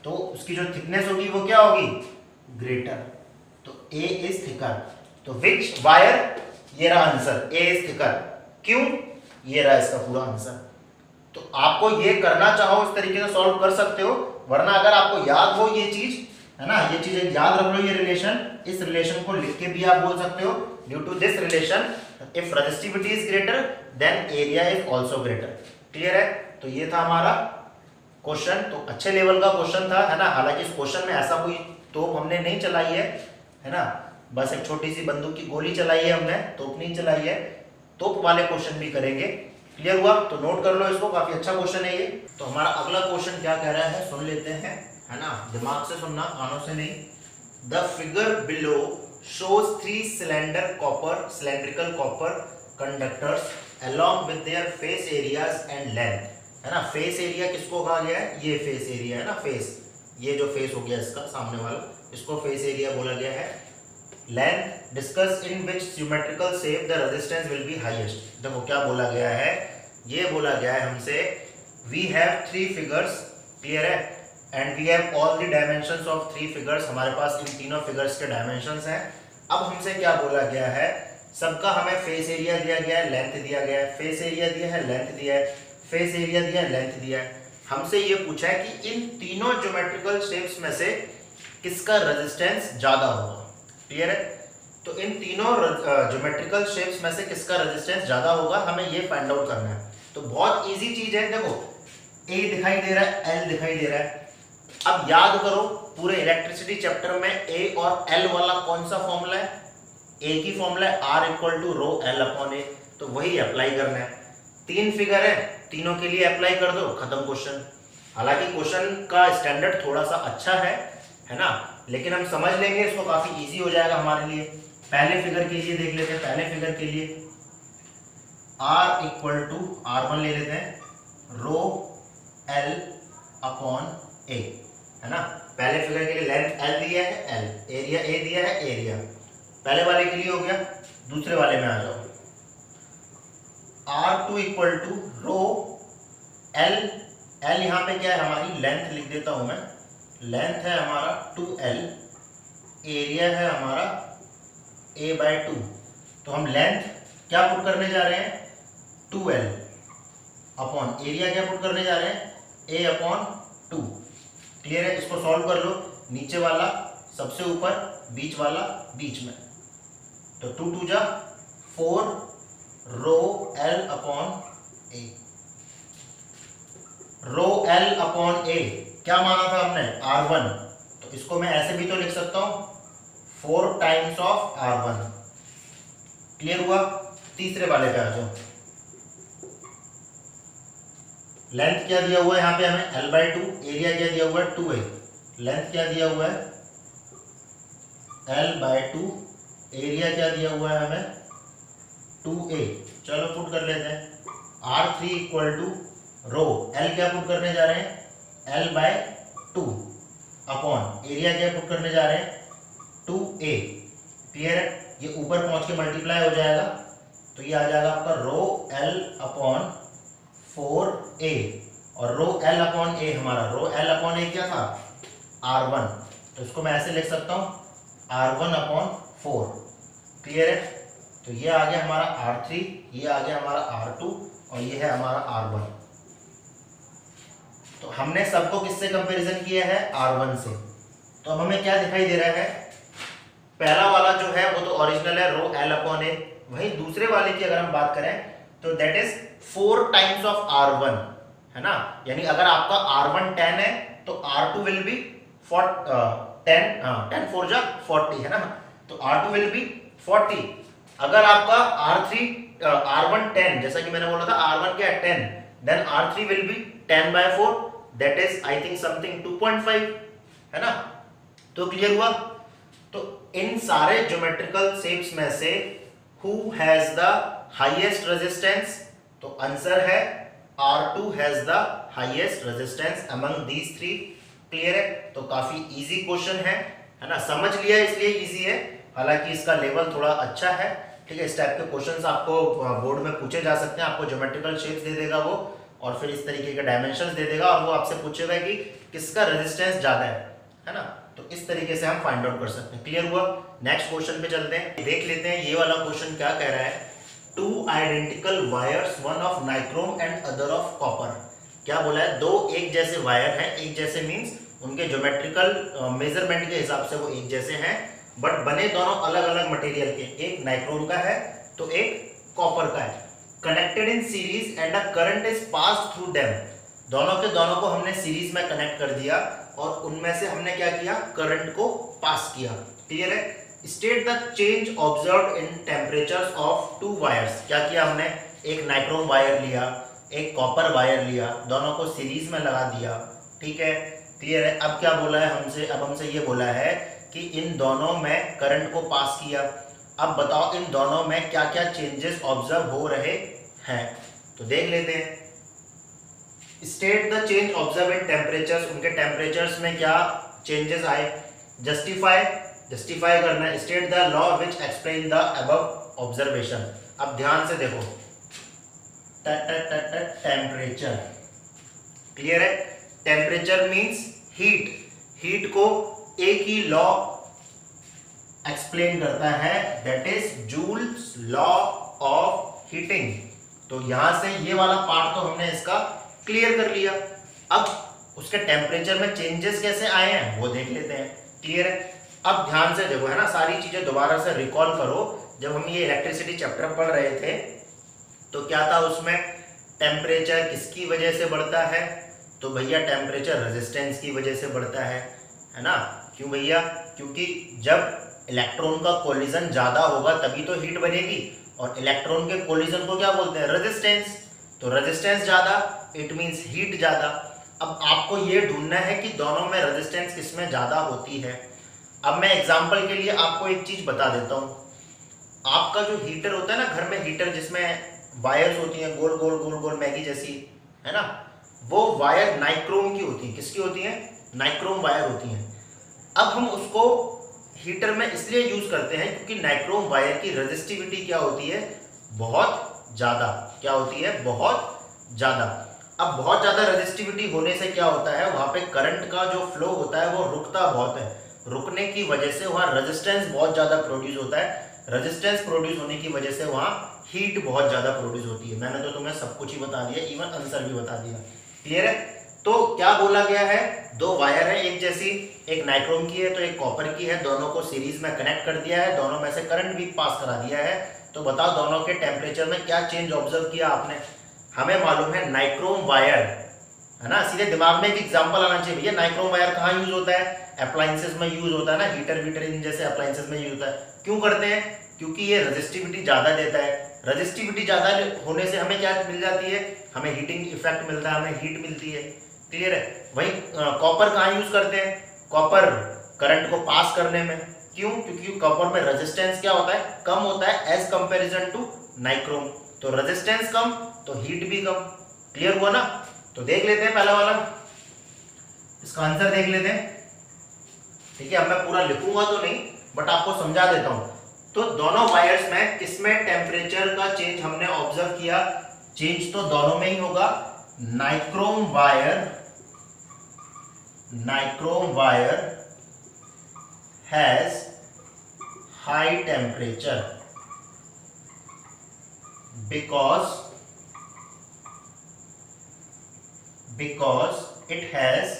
तो उसकी जो थिकनेस होगी वो क्या होगी, ग्रेटर। तो A इज थिकर। तो विच वायर, ये रहा आंसर, A इज थिकर। क्यों, ये रहा इसका पूरा आंसर। तो आपको ये करना चाहो इस तरीके से सॉल्व कर सकते हो, वरना अगर आपको याद हो ये चीज, है ना, ये चीजें याद रख लो, ये रिलेशन, इस रिलेशन को लिख के भी आप बोल सकते हो, due to this relation if resistivity is greater then area is also greater. Clear है? तो ये था हमारा क्वेश्चन, तो अच्छे लेवल का क्वेश्चन था, है ना। हालांकि इस क्वेश्चन में ऐसा कोई तोप हमने नहीं चलाई है ना, बस एक छोटी सी बंदूक की गोली चलाई है हमने, तोप नहीं चलाई है। तोप वाले क्वेश्चन भी करेंगे। क्लियर हुआ? तो नोट कर लो इसको, काफी अच्छा क्वेश्चन है ये। तो हमारा अगला क्वेश्चन क्या कह रहा है, सुन लेते हैं, है ना, दिमाग से सुनना, कानों से नहीं। The figure below shows 3 cylindrical copper conductors along with their face areas and length, है ना। फेस एरिया किसको कहा गया है, ये फेस एरिया है ना, फेस, ये जो फेस हो गया इसका सामने वाला, इसको फेस एरिया बोला गया है। Length, discuss in which symmetrical shape the resistance will be highest. देखो क्या बोला गया है, ये बोला गया है हमसे, वी हैव 3 फिगर्स, क्लियर है, and we have all the dimensions of 3 figures, हमारे पास इन तीनों फिगर्स के डायमेंशंस हैं। अब हमसे क्या बोला गया है, सबका हमें फेस एरिया दिया गया है, लेंथ दिया गया है, फेस एरिया दिया है, लेंथ दिया है, फेस एरिया दिया है, लेंथ दिया है। हमसे ये पूछा है कि इन तीनों ज्योमेट्रिकल शेप्स में से किसका रेजिस्टेंस ज्यादा होगा। क्लियर है? तो इन तीनों ज्योमेट्रिकल शेप्स में से किसका रेजिस्टेंस ज्यादा होगा, हमें ये फाइंड आउट करना है। तो बहुत इजी चीज है, देखो A दिखाई दे रहा है, L दिखाई दे रहा है। अब याद करो, पूरे इलेक्ट्रिसिटी चैप्टर में A और L वाला कौन सा फॉर्मूला है, A की फॉर्मूला है R equal to rho L upon A, तो वही अप्लाई करना है। 3 फिगर है, तीनों के लिए अप्लाई कर दो, खत्म क्वेश्चन। हालांकि क्वेश्चन का स्टैंडर्ड थोड़ा सा अच्छा है ना, लेकिन हम समझ लेंगे इसको, काफी इजी हो जाएगा हमारे लिए। पहले फिगर के लिए देख लेते हैं, पहले फिगर के लिए R इक्वल टू R1 ले लेते हैं, रो L अपॉन A, है ना। पहले फिगर के लिए लेंथ L दिया है, L, एरिया A दिया है, एरिया। पहले वाले के लिए हो गया, दूसरे वाले में आ जाओ, R2 equal to rho L, L यहाँ पे क्या है हमारी लेंथ लिख देता हूं मैं, लेंथ है हमारा 2L, एरिया है हमारा A/2। तो हम लेंथ क्या पुट करने जा रहे हैं, 2L अपॉन एरिया क्या पुट करने जा रहे हैं, A/2। क्लियर है, इसको सॉल्व कर लो। नीचे वाला सबसे ऊपर, बीच वाला बीच में। तो 2 2 जा 4 rho L upon A। Rho L upon A क्या माना था हमने, R1। तो इसको मैं ऐसे भी तो लिख सकता हूं 4 टाइम्स ऑफ R1। क्लियर हुआ। तीसरे वाले पे आ जाओ। लेंथ क्या दिया हुआ है यहाँ पे हमें, L/2, एरिया क्या दिया हुआ है 2A। लेंथ क्या दिया हुआ है L/2, एरिया क्या दिया हुआ है हमें 2A। चलो पुट कर लेते हैं। R3 equal to rho L क्या पुट करने जा रहे हैं, L/2 अपॉन एरिया क्या पुट करने जा रहे हैं 2A। क्लियर है, ये ऊपर पहुंच के मल्टीप्लाई हो जाएगा। तो ये आ जाएगा आपका रो L अपॉन 4A। और रो L अपॉन A हमारा, रो L अपॉन A क्या था, R1। तो इसको मैं ऐसे लिख सकता हूँ R1 अपॉन 4। क्लियर है, तो ये आ गया हमारा R3, ये आ गया हमारा R2 और ये है हमारा R1। तो हमने सबको किससे कंपैरिजन किया है, R1 से। तो अब हमें क्या दिखाई दे रहा है, पहला वाला जो है वो तो ओरिजिनल है, रो L अपॉन A। वहीं दूसरे वाले की अगर हम बात करें तो that is 4 times of R1, है ना। यानी अगर आपका R1 10 है तो R2 विल बी 10 4 जा 40, है ना। तो R2 विल बी 40। अगर आपका R1 10, जैसा कि मैंने बोला था R1 क्या है 10, then R3 will be 10/4, that is I think something 2.5, है ना। तो क्लियर हुआ। तो इन सारे ज्योमेट्रिकल शेप्स में से who has the highest resistance, तो आंसर है R2 has the highest resistance among these three. Clear है, तो काफी इजी क्वेश्चन है ना। समझ लिया इसलिए इजी है, हालांकि इसका लेवल थोड़ा अच्छा है। ठीक है, इस टाइप के क्वेश्चंस आपको बोर्ड में पूछे जा सकते हैं। आपको ज्योमेट्रिकल शेप्स दे देगा वो, और फिर इस तरीके के डायमेंशंस दे देगा, और वो आपसे पूछेगा कि किसका रेजिस्टेंस ज्यादा है ना। तो इस तरीके से हम फाइंड आउट कर सकते हैं। क्लियर हुआ। नेक्स्ट क्वेश्चन पे चलते हैं, देख लेते हैं ये वाला क्वेश्चन क्या कह रहा है। 2 identical wires, one of nichrome and other of copper. क्या बोला है, दो एक जैसे वायर हैं, एक जैसे मींस उनके ज्योमेट्रिकल मेजरमेंट के हिसाब से वो एक जैसे हैं, बट बने दोनों अलग अलग मटेरियल के, एक नाइक्रोम का है तो एक कॉपर का है। Connected in series and a current is pass through them. दोनों के दोनों को हमने सीरीज में कनेक्ट कर दिया और उनमें से हमने क्या किया, करंट को पास किया। क्लियर है। State the change observed in temperatures of 2 wires. क्या किया हमने, एक नाइक्रोम वायर लिया, एक कॉपर वायर लिया, दोनों को सीरीज में लगा दिया। ठीक है, क्लियर है। अब क्या बोला है हमसे, अब हमसे ये बोला है कि इन दोनों में करंट को पास किया। अब बताओ इन दोनों में क्या क्या चेंजेस ऑब्जर्व हो रहे हैं, तो देख लेते हैं। State the change observe in temperatures, उनके टेम्परेचर्स में क्या चेंजेस आए। जस्टिफाई करना है। State the law which explain the above observation. अब ध्यान से देखो, टेम्परेचर। क्लियर है, टेम्परेचर मींस हीट। हीट को एक ही लॉ एक्सप्लेन करता है, that is joules law of heating. तो यहां से ये वाला पार्ट तो हमने इसका क्लियर कर लिया। अब उसके टेम्परेचर में चेंजेस कैसे आए हैं वो देख लेते हैं। क्लियर है। अब ध्यान से देखो, है ना, सारी चीजें दोबारा से रिकॉल करो। जब हम ये इलेक्ट्रिसिटी चैप्टर पढ़ रहे थे तो क्या था उसमें, टेम्परेचर किसकी वजह से बढ़ता है, तो भैया टेम्परेचर रेजिस्टेंस की वजह से बढ़ता है ना। क्यों भैया, क्योंकि जब इलेक्ट्रॉन का कोलिजन ज्यादा होगा तभी तो हीट बनेगी, और इलेक्ट्रॉन के कोलिजन को क्या बोलते हैं, रेजिस्टेंस। तो रेजिस्टेंस ज्यादा इट मींस हीट ज्यादा। अब आपको ये ढूंढना है कि दोनों में रेजिस्टेंस किसमें ज्यादा होती है। अब मैं एग्जांपल के लिए आपको एक चीज बता देता हूं। आपका जो हीटर होता है ना, घर में हीटर जिसमें वायर्स होती हैं गोल गोल गोल गोल मैगी जैसी, है ना, वो वायर नाइक्रोम की होती है। किसकी होती है, नाइक्रोम वायर होती हैं। अब हम उसको हीटर में इसलिए यूज करते हैं क्योंकि नाइक्रोम वायर की रेजिस्टिविटी क्या होती है, बहुत ज्यादा। क्या होती है, बहुत ज्यादा। अब बहुत ज़्यादा रेजिस्टिविटी होने से क्या होता है, वहाँ पे करंट का जो फ्लो होता है वो रुकता बहुत है। रुकने की वजह से वहाँ रेजिस्टेंस बहुत ज़्यादा प्रोड्यूस होता है। रेजिस्टेंस प्रोड्यूस होने की वजह से वहाँ हीट बहुत ज़्यादा प्रोड्यूस होती है। मैंने तो तुम्हें सब कुछ ही बता दिया, इवन आंसर भी बता दिया। क्लियर है? तो क्या बोला गया है, दो वायर है एक जैसी, एक नाइक्रोम की है तो एक कॉपर की है, दोनों को सीरीज में कनेक्ट कर दिया है, दोनों में से करंट भी पास करा दिया है। तो बताओ दोनों के टेम्परेचर में क्या चेंज ऑब्जर्व किया आपने। हमें मालूम है नाइक्रोम वायर, है ना, सीधे दिमाग में एक एग्जांपल आना चाहिए भैया। नाइक्रोम वायर कहाँ यूज होता है, अप्लायंसेस में यूज होता है ना, हीटर वीटर इन जैसे अप्लायंसेस में यूज होता है। क्यों करते हैं, क्योंकि ये रेजिस्टिविटी ज्यादा देता है। रेजिस्टिविटी ज्यादा होने से हमें क्या मिल जाती है, हमें हीटिंग इफेक्ट मिलता है, हमें हीट मिलती है। क्लियर है? वही कॉपर कहाँ यूज करते हैं, कॉपर करंट को पास करने में। क्यों, क्योंकि कॉपर में रेजिस्टेंस क्या होता है, कम होता है एज कंपेरिजन टू नाइक्रोम। तो रेजिस्टेंस कम तो हीट भी कम। क्लियर हुआ ना? तो देख लेते हैं पहला वाला, इसका आंसर देख लेते हैं। ठीक है, अब मैं पूरा लिखूंगा तो नहीं बट आपको समझा देता हूं। तो दोनों वायर्स में किसमें टेम्परेचर का चेंज हमने ऑब्जर्व किया, चेंज तो दोनों में ही होगा। Nichrome wire has high temperature because it has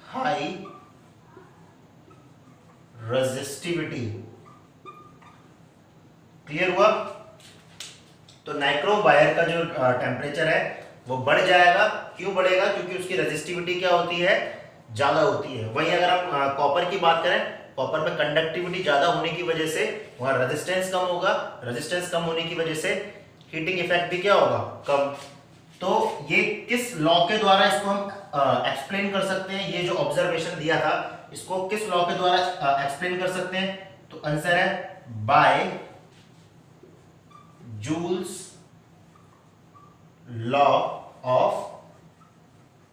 high resistivity। Clear हुआ? तो नाइक्रोम वायर का जो टेम्परेचर है वो बढ़ जाएगा। क्यों बढ़ेगा, क्योंकि उसकी रेजिस्टिविटी क्या होती है, ज्यादा होती है। वहीं अगर हम कॉपर की बात करें, कॉपर में कंडक्टिविटी ज्यादा होने की वजह से वहां रेजिस्टेंस कम होगा। रेजिस्टेंस कम होने की वजह से हीटिंग इफेक्ट भी क्या होगा, कम। तो ये किस लॉ के द्वारा इसको हम एक्सप्लेन कर सकते हैं, ये जो ऑब्जर्वेशन दिया था इसको किस लॉ के द्वारा एक्सप्लेन कर सकते हैं। तो आंसर है by Joule's law of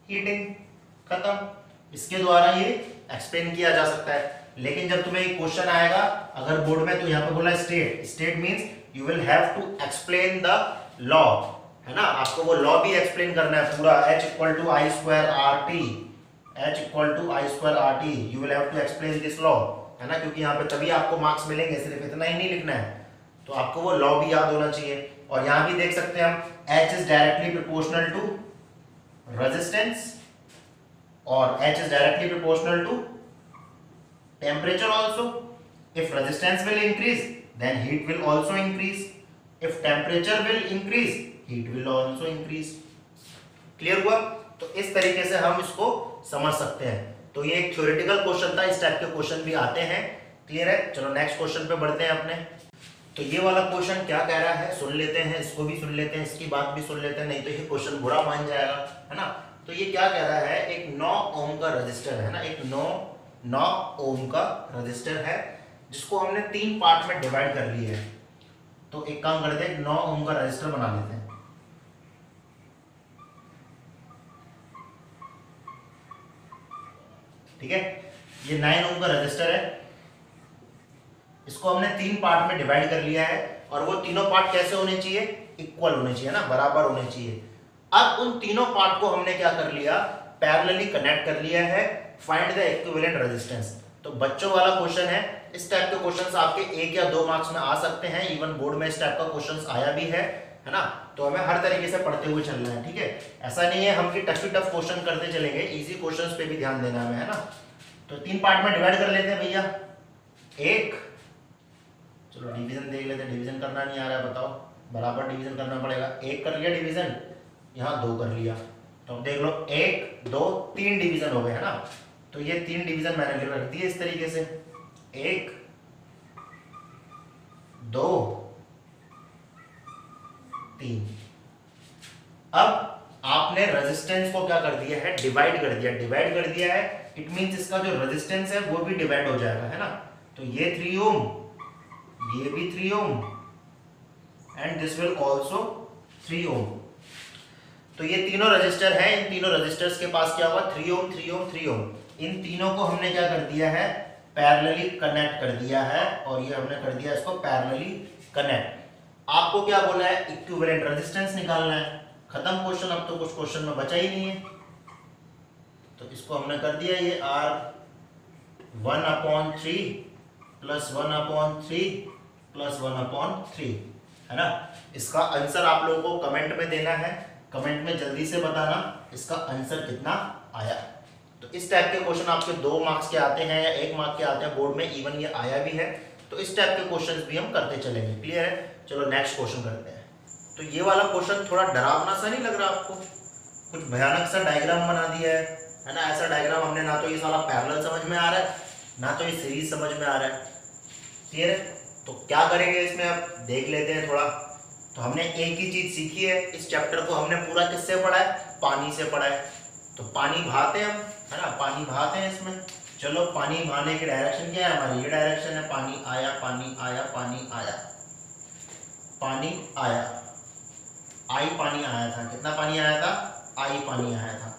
heating. खत्म, इसके द्वारा ये एक्सप्लेन किया जा सकता है। लेकिन जब तुम्हें एक क्वेश्चन आएगा अगर बोर्ड में, तो यहाँ पे बोला state means you will have to explain the law, है ना। आपको वो लॉ भी एक्सप्लेन करना है पूरा, H = I²RT, H = I²RT, you will have to explain this law, है ना, क्योंकि यहाँ पे तभी आपको मार्क्स मिलेंगे। सिर्फ इतना ही नहीं लिखना है, तो आपको वो लॉ भी याद होना चाहिए। और यहाँ भी देख सकते हैं हम, H is directly proportional to resistance और H is directly proportional to temperature also. If resistance will increase then heat will also increase, if temperature will increase heat will also increase. Clear हुआ? तो इस तरीके से हम इसको समझ सकते हैं। तो ये एक थ्योरेटिकल क्वेश्चन था, इस टाइप के क्वेश्चन भी आते हैं। क्लियर है? चलो नेक्स्ट क्वेश्चन पे बढ़ते हैं अपने। तो ये वाला क्वेश्चन क्या कह रहा है सुन लेते हैं, इसको भी सुन लेते हैं, इसकी बात भी सुन लेते हैं, नहीं तो ये क्वेश्चन बुरा मान जाएगा, है ना। तो ये क्या कह रहा है, एक 9 ओम का रजिस्टर है ना, एक 9 ओम का रजिस्टर है जिसको हमने 3 पार्ट में डिवाइड कर लिया है। तो एक काम करते हैं, 9 ओम का रजिस्टर बना लेते हैं। ठीक है, ये 9 ओम का रजिस्टर है, इसको हमने 3 पार्ट में डिवाइड कर लिया है। और वो तीनों पार्ट कैसे होने चाहिए, इक्वल होने चाहिए ना, बराबर होने चाहिए। अब उन तीनों पार्ट को हमने क्या कर लिया, पैरेलली कनेक्ट कर लिया है। Find the equivalent resistance. तो बच्चों वाला क्वेश्चन है, इस टाइप के क्वेश्चंस आपके 1 या 2 मार्क्स में आ सकते हैं। इवन बोर्ड में इस टाइप का क्वेश्चंस आया भी है ना। तो हमें हर तरीके से पढ़ते हुए चलना है, ठीक है। ऐसा नहीं है हम कि टफ क्वेश्चन करते चलेंगे, इजी क्वेश्चंस पे भी ध्यान देना है ना। तो 3 पार्ट में डिवाइड कर लेते हैं भैया। एक, चलो डिवीजन देख लेते हैं, डिवीजन करना नहीं आ रहा है बताओ, बराबर डिवीजन करना पड़ेगा। 1 कर लिया डिवीजन, यहाँ 2 कर लिया, तो अब देख लो 1 2 3 डिवीजन हो गए, है ना। तो ये 3 डिवीजन मैंने रख दिए इस तरीके से, 1 2 3। अब आपने रेजिस्टेंस को क्या कर दिया है, डिवाइड कर दिया है। इट मींस इसका जो रेजिस्टेंस है वो भी डिवाइड हो जाएगा, है ना। तो ये 3 ओम, ये भी 3 ohm and this will also 3 ओम। तो ये तीनों रजिस्टर हैं, इन तीनों रजिस्टर्स के पास क्या हुआ, 3 ओम 3 ओम 3 ओम। इन तीनों को हमने क्या कर दिया है, पैरेलली कनेक्ट कर दिया है। और ये हमने कर दिया इसको पैरेलली कनेक्ट। आपको क्या बोला है, इक्विवेलेंट रेजिस्टेंस निकालना है। खत्म क्वेश्चन, अब तो कुछ क्वेश्चन में बचा ही नहीं है। तो इसको हमने कर दिया, ये R1/3 प्लस 1/3 प्लस 1/3 है ना। इसका आंसर आप लोगों को कमेंट में देना है, कमेंट में जल्दी से बताना इसका आंसर कितना आया। तो इस टाइप के क्वेश्चन आपके 2 मार्क्स के आते हैं या 1 मार्क के आते हैं बोर्ड में, इवन ये आया भी है। तो इस टाइप के क्वेश्चंस भी हम करते चलेंगे, क्लियर है। चलो नेक्स्ट क्वेश्चन करते हैं। तो ये वाला क्वेश्चन थोड़ा डरावना सा नहीं लग रहा आपको? कुछ भयानक सा डायग्राम बना दिया है ना। ऐसा डायग्राम हमने ना तो ये साला पैरेलल समझ में आ रहा है, ना तो ये सीरीज समझ में आ रहा है, क्लियर है। तो क्या करेंगे इसमें, अब देख लेते हैं थोड़ा। तो हमने एक ही चीज सीखी है, इस चैप्टर को हमने पूरा किससे पढ़ा है, पानी से पढ़ा है। तो पानी बहाते हैं हम, है ना, पानी बहाते हैं इसमें। चलो पानी बहाने की डायरेक्शन क्या है हमारी, ये डायरेक्शन है, पानी आया पानी आया पानी आया पानी आया, आई पानी आया था। कितना पानी आया था, आई पानी आया था।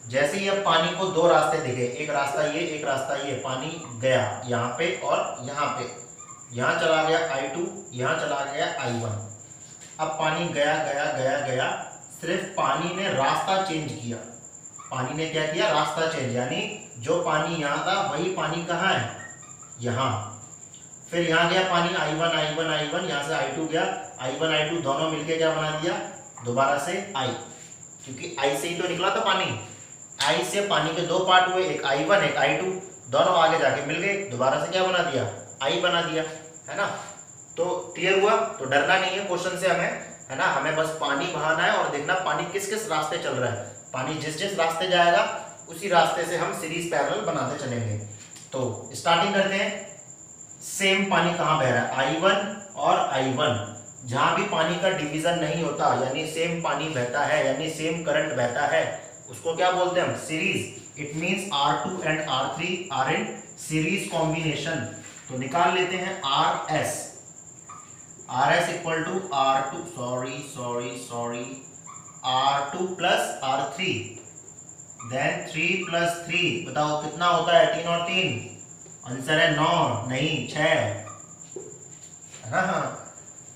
जैसे ही अब पानी को 2 रास्ते दिखे, एक रास्ता ये एक रास्ता ये, पानी गया यहाँ पे और यहाँ पे, यहाँ चला गया I2, यहाँ चला गया I1। अब पानी गया गया गया गया, सिर्फ पानी ने रास्ता चेंज किया। पानी ने क्या किया, रास्ता चेंज, यानी जो पानी यहाँ था वही पानी कहाँ है, यहाँ। फिर यहाँ गया पानी I1 I1 I1, यहाँ से I2 गया, I1 I2 दोनों मिलके क्या बना दिया, दोबारा से I, क्योंकि I से ही तो निकला था पानी। I से पानी के 2 पार्ट हुए, एक I1 एक I2, दोनों आगे जाके मिल गए, दोबारा से क्या बना दिया, I बना दिया, है ना। तो क्लियर हुआ। तो डरना नहीं है क्वेश्चन से हमें, है ना। हमें बस पानी बहाना है और देखना पानी किस किस रास्ते चल रहा है। पानी जिस जिस रास्ते जाएगा उसी रास्ते से हम सीरीज पैरेलल बनाते चलेंगे। तो स्टार्टिंग करते हैं। सेम पानी कहाँ बह रहा है, I1 और I1, जहां भी पानी का डिवीजन नहीं होता, यानी सेम पानी बहता है, यानी सेम करंट बहता है, उसको क्या बोलते हैं हम, series. It means R2 and R3 are in series combination. तो निकाल लेते हैं RS equal to R2 R2 plus R3, then 3 plus 3, बताओ कितना होता है, 3 और 3, आंसर है 9 नहीं 6, है ना।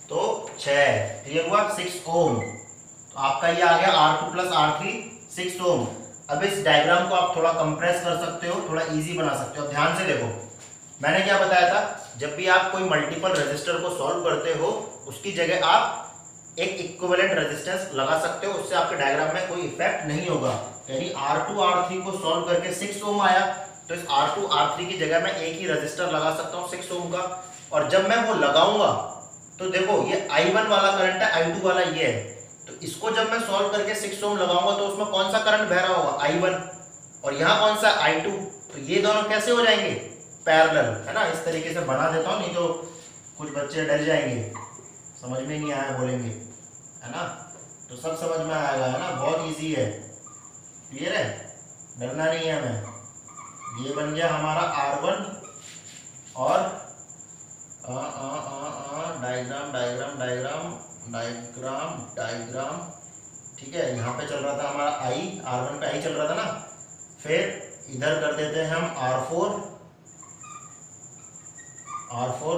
तो 6, क्लियर हुआ। 6 ओम। तो आपका ये आ गया R2 प्लस R3 6 ओम। अब इस डायग्राम को आप थोड़ा कंप्रेस कर सकते हो, थोड़ा इजी बना सकते हो। ध्यान से देखो, मैंने क्या बताया था, जब भी आप कोई मल्टीपल रेजिस्टर को सॉल्व करते हो, उसकी जगह आप एक इक्विवेलेंट रेजिस्टेंस लगा सकते हो, उससे आपके डायग्राम में कोई इफेक्ट नहीं होगा। यानी R2 R3 को सॉल्व करके 6 ओम आया, तो इस R2 R3 की जगह मैं एक ही रेजिस्टर लगा सकता हूँ 6 ओम का। और जब मैं वो लगाऊंगा तो देखो ये I1 वाला करंट है, I2 वाला ये है। तो इसको जब मैं सॉल्व करके 6 ओम लगाऊंगा तो उसमें कौन सा करंट बह रहा होगा, I1, और यहाँ कौन सा I2। तो ये दोनों कैसे हो जाएंगे, पैरेलल, है ना। इस तरीके से बना देता हूँ, नहीं तो कुछ बच्चे डर जाएंगे, समझ में नहीं आया बोलेंगे, है ना। तो सब समझ में आएगा, है ना, बहुत इजी है, क्लियर है, डरना नहीं है हमें। ये बन गया हमारा R1 और diagram diagram diagram diagram diagram, ठीक है। यहाँ पे चल रहा था हमारा R1 पे I चल रहा था ना। फिर इधर कर देते हैं हम R4,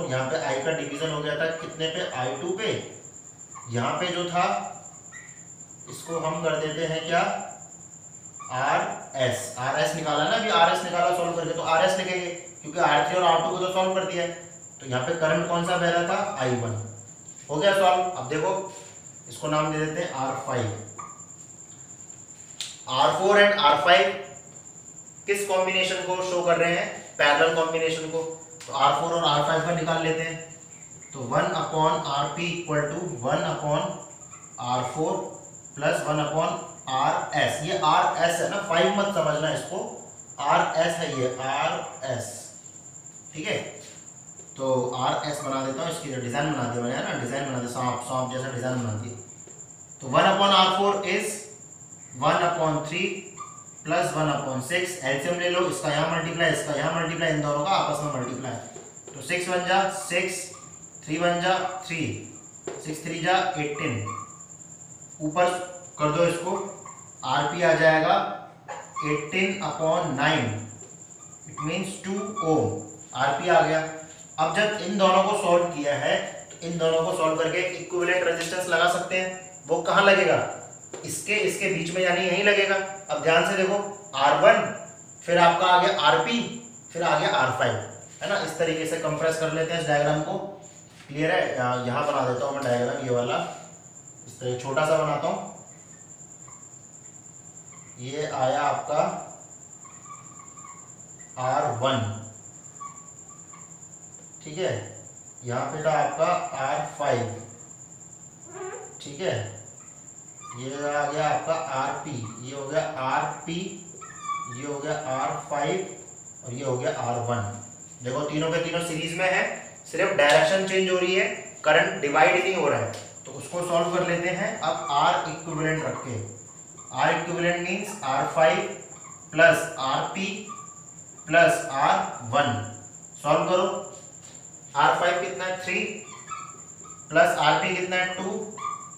यहाँ पे I का डिवीजन हो गया था कितने पे, I2 पे। यहाँ पे जो था इसको हम कर देते हैं क्या, RS निकाला ना, अभी RS निकाला सॉल्व करके, तो RS लिखेंगे क्योंकि R3 और R2 को तो सॉल्व कर दिया है। तो यहाँ पे करंट कौन सा बह रहा था, I1, हो गया सॉल्व। अब देखो इसको नाम दे देते हैं R5। R4 एंड R5 किस कॉम्बिनेशन को शो कर रहे हैं, पैरेलल कॉम्बिनेशन को। तो R4 और R5 का निकाल लेते हैं। तो 1/RP equal to 1/R4 plus 1/RS। ये RS है ना, 5 मत समझना इसको, RS है ये, RS, ठीक है। तो RS बना देता हूँ, इसकी डिजाइन बना दिया मैंने, है ना, डिजाइन बना दिया, सांप जैसा डिजाइन बना दिया। तो 1/R4 इज 1/3 प्लस 1/6। एलसीएम ले लो, इसका यहाँ मल्टीप्लाई, इसका यहाँ मल्टीप्लाई, इन दोनों का आपस में मल्टीप्लाई। तो 6 1 जा 6, 3 1 जा 3, 6 3 जा 18। ऊपर कर दो इसको, RP आ जाएगा 18/9, इट मीन्स 2 ओम। RP आ गया। अब जब इन दोनों को सॉल्व किया है, तो इन दोनों को सॉल्व करके इक्विवेलेंट रेजिस्टेंस लगा सकते हैं। वो कहाँ लगेगा, इसके इसके बीच में यानी यहीं लगेगा। अब ध्यान से देखो, R1 फिर आपका आ गया RP फिर आ गया R5, है ना। इस तरीके से कंप्रेस कर लेते हैं इस डायग्राम को। क्लियर है? यहाँ बना देता हूँ मैं डायग्राम, ये वाला इस तरह छोटा सा बनाता हूँ। ये आया आपका R1, ठीक है। यहाँ पे था आपका R5, ठीक है। ये आ गया आपका RP, ये हो गया RP, ये हो गया R5 और ये हो गया R1। देखो तीनों के तीनों सीरीज में है, सिर्फ डायरेक्शन चेंज हो रही है, करंट डिवाइड नहीं हो रहा है। तो उसको सॉल्व कर लेते हैं। अब R इक्विवेलेंट रख के, R equivalent means R5 plus RP plus R1। Solve करो। R5 कितना है 3 प्लस RP कितना है 2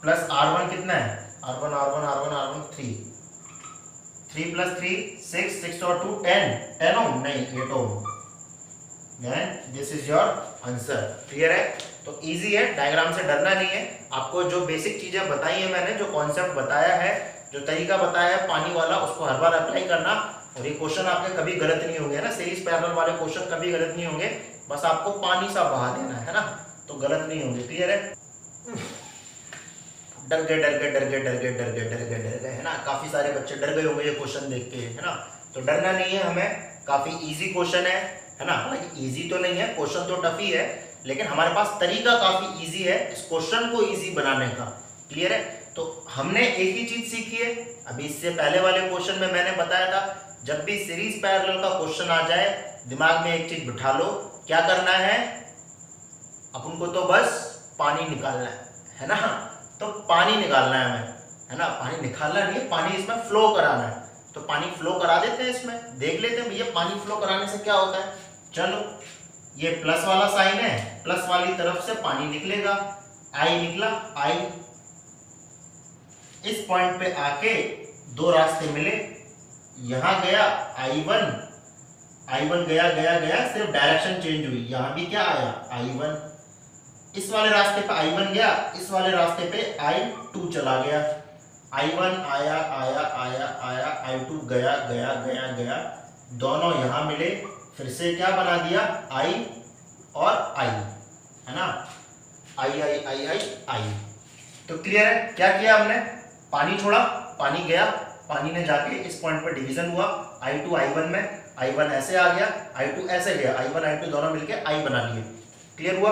प्लस R1 कितना है R1 3। 3 प्लस 3 6, 6 और 2 10 ओम नहीं 8 ohm. This is your answer. Clear है? तो इजी है, डायग्राम से डरना नहीं है। आपको जो बेसिक चीजें बताई है मैंने, जो कॉन्सेप्ट बताया है, जो तरीका बताया है पानी वाला, उसको हर बार अप्लाई करना। और ये क्वेश्चन आपके कभी गलत नहीं होंगे ना, सीरीज पैरेलल वाले क्वेश्चन कभी गलत नहीं होंगे। बस आपको पानी सा बहा देना है ना, तो गलत नहीं होंगे। क्लियर है? डर गए है ना। काफी सारे बच्चे डर गए होंगे ये क्वेश्चन देख के, है ना। तो डरना नहीं है हमें, काफी इजी क्वेश्चन है ना। हालांकि इजी तो नहीं है, क्वेश्चन तो टफ ही है, लेकिन हमारे पास तरीका काफी इजी है इस क्वेश्चन को इजी बनाने का। क्लियर है? तो हमने एक ही चीज सीखी है। अभी इससे पहले वाले क्वेश्चन में मैंने बताया था, जब भी सीरीज पैरेलल का क्वेश्चन आ जाए, दिमाग में एक चीज बिठा लो, क्या करना है अपन को, तो बस पानी निकालना है ना। तो पानी निकालना है हमें, है ना। पानी निकालना नहीं है, पानी इसमें फ्लो कराना है। तो पानी फ्लो करा देते हैं इसमें, देख लेते हैं भैया पानी फ्लो कराने से क्या होता है। चलो, ये प्लस वाला साइन है, प्लस वाली तरफ से पानी निकलेगा, आई निकला, आई इस पॉइंट पे आके दो रास्ते मिले, यहां गया I1 गया, सिर्फ डायरेक्शन चेंज हुई। यहां भी क्या आया I1, इस वाले रास्ते पे I1 गया, इस वाले रास्ते पे I2 चला गया। I1 आया, I2 गया, दोनों यहां मिले, फिर से क्या बना दिया I और I, है ना। I। तो क्लियर है? क्या किया हमने, पानी छोड़ा, पानी गया, पानी ने जाके इस पॉइंट पर डिवीजन हुआ, I2 I1 में, I1 ऐसे आ गया, I2 ऐसे गया, I1 I2 दोनों मिलके I बना लिए। क्लियर हुआ?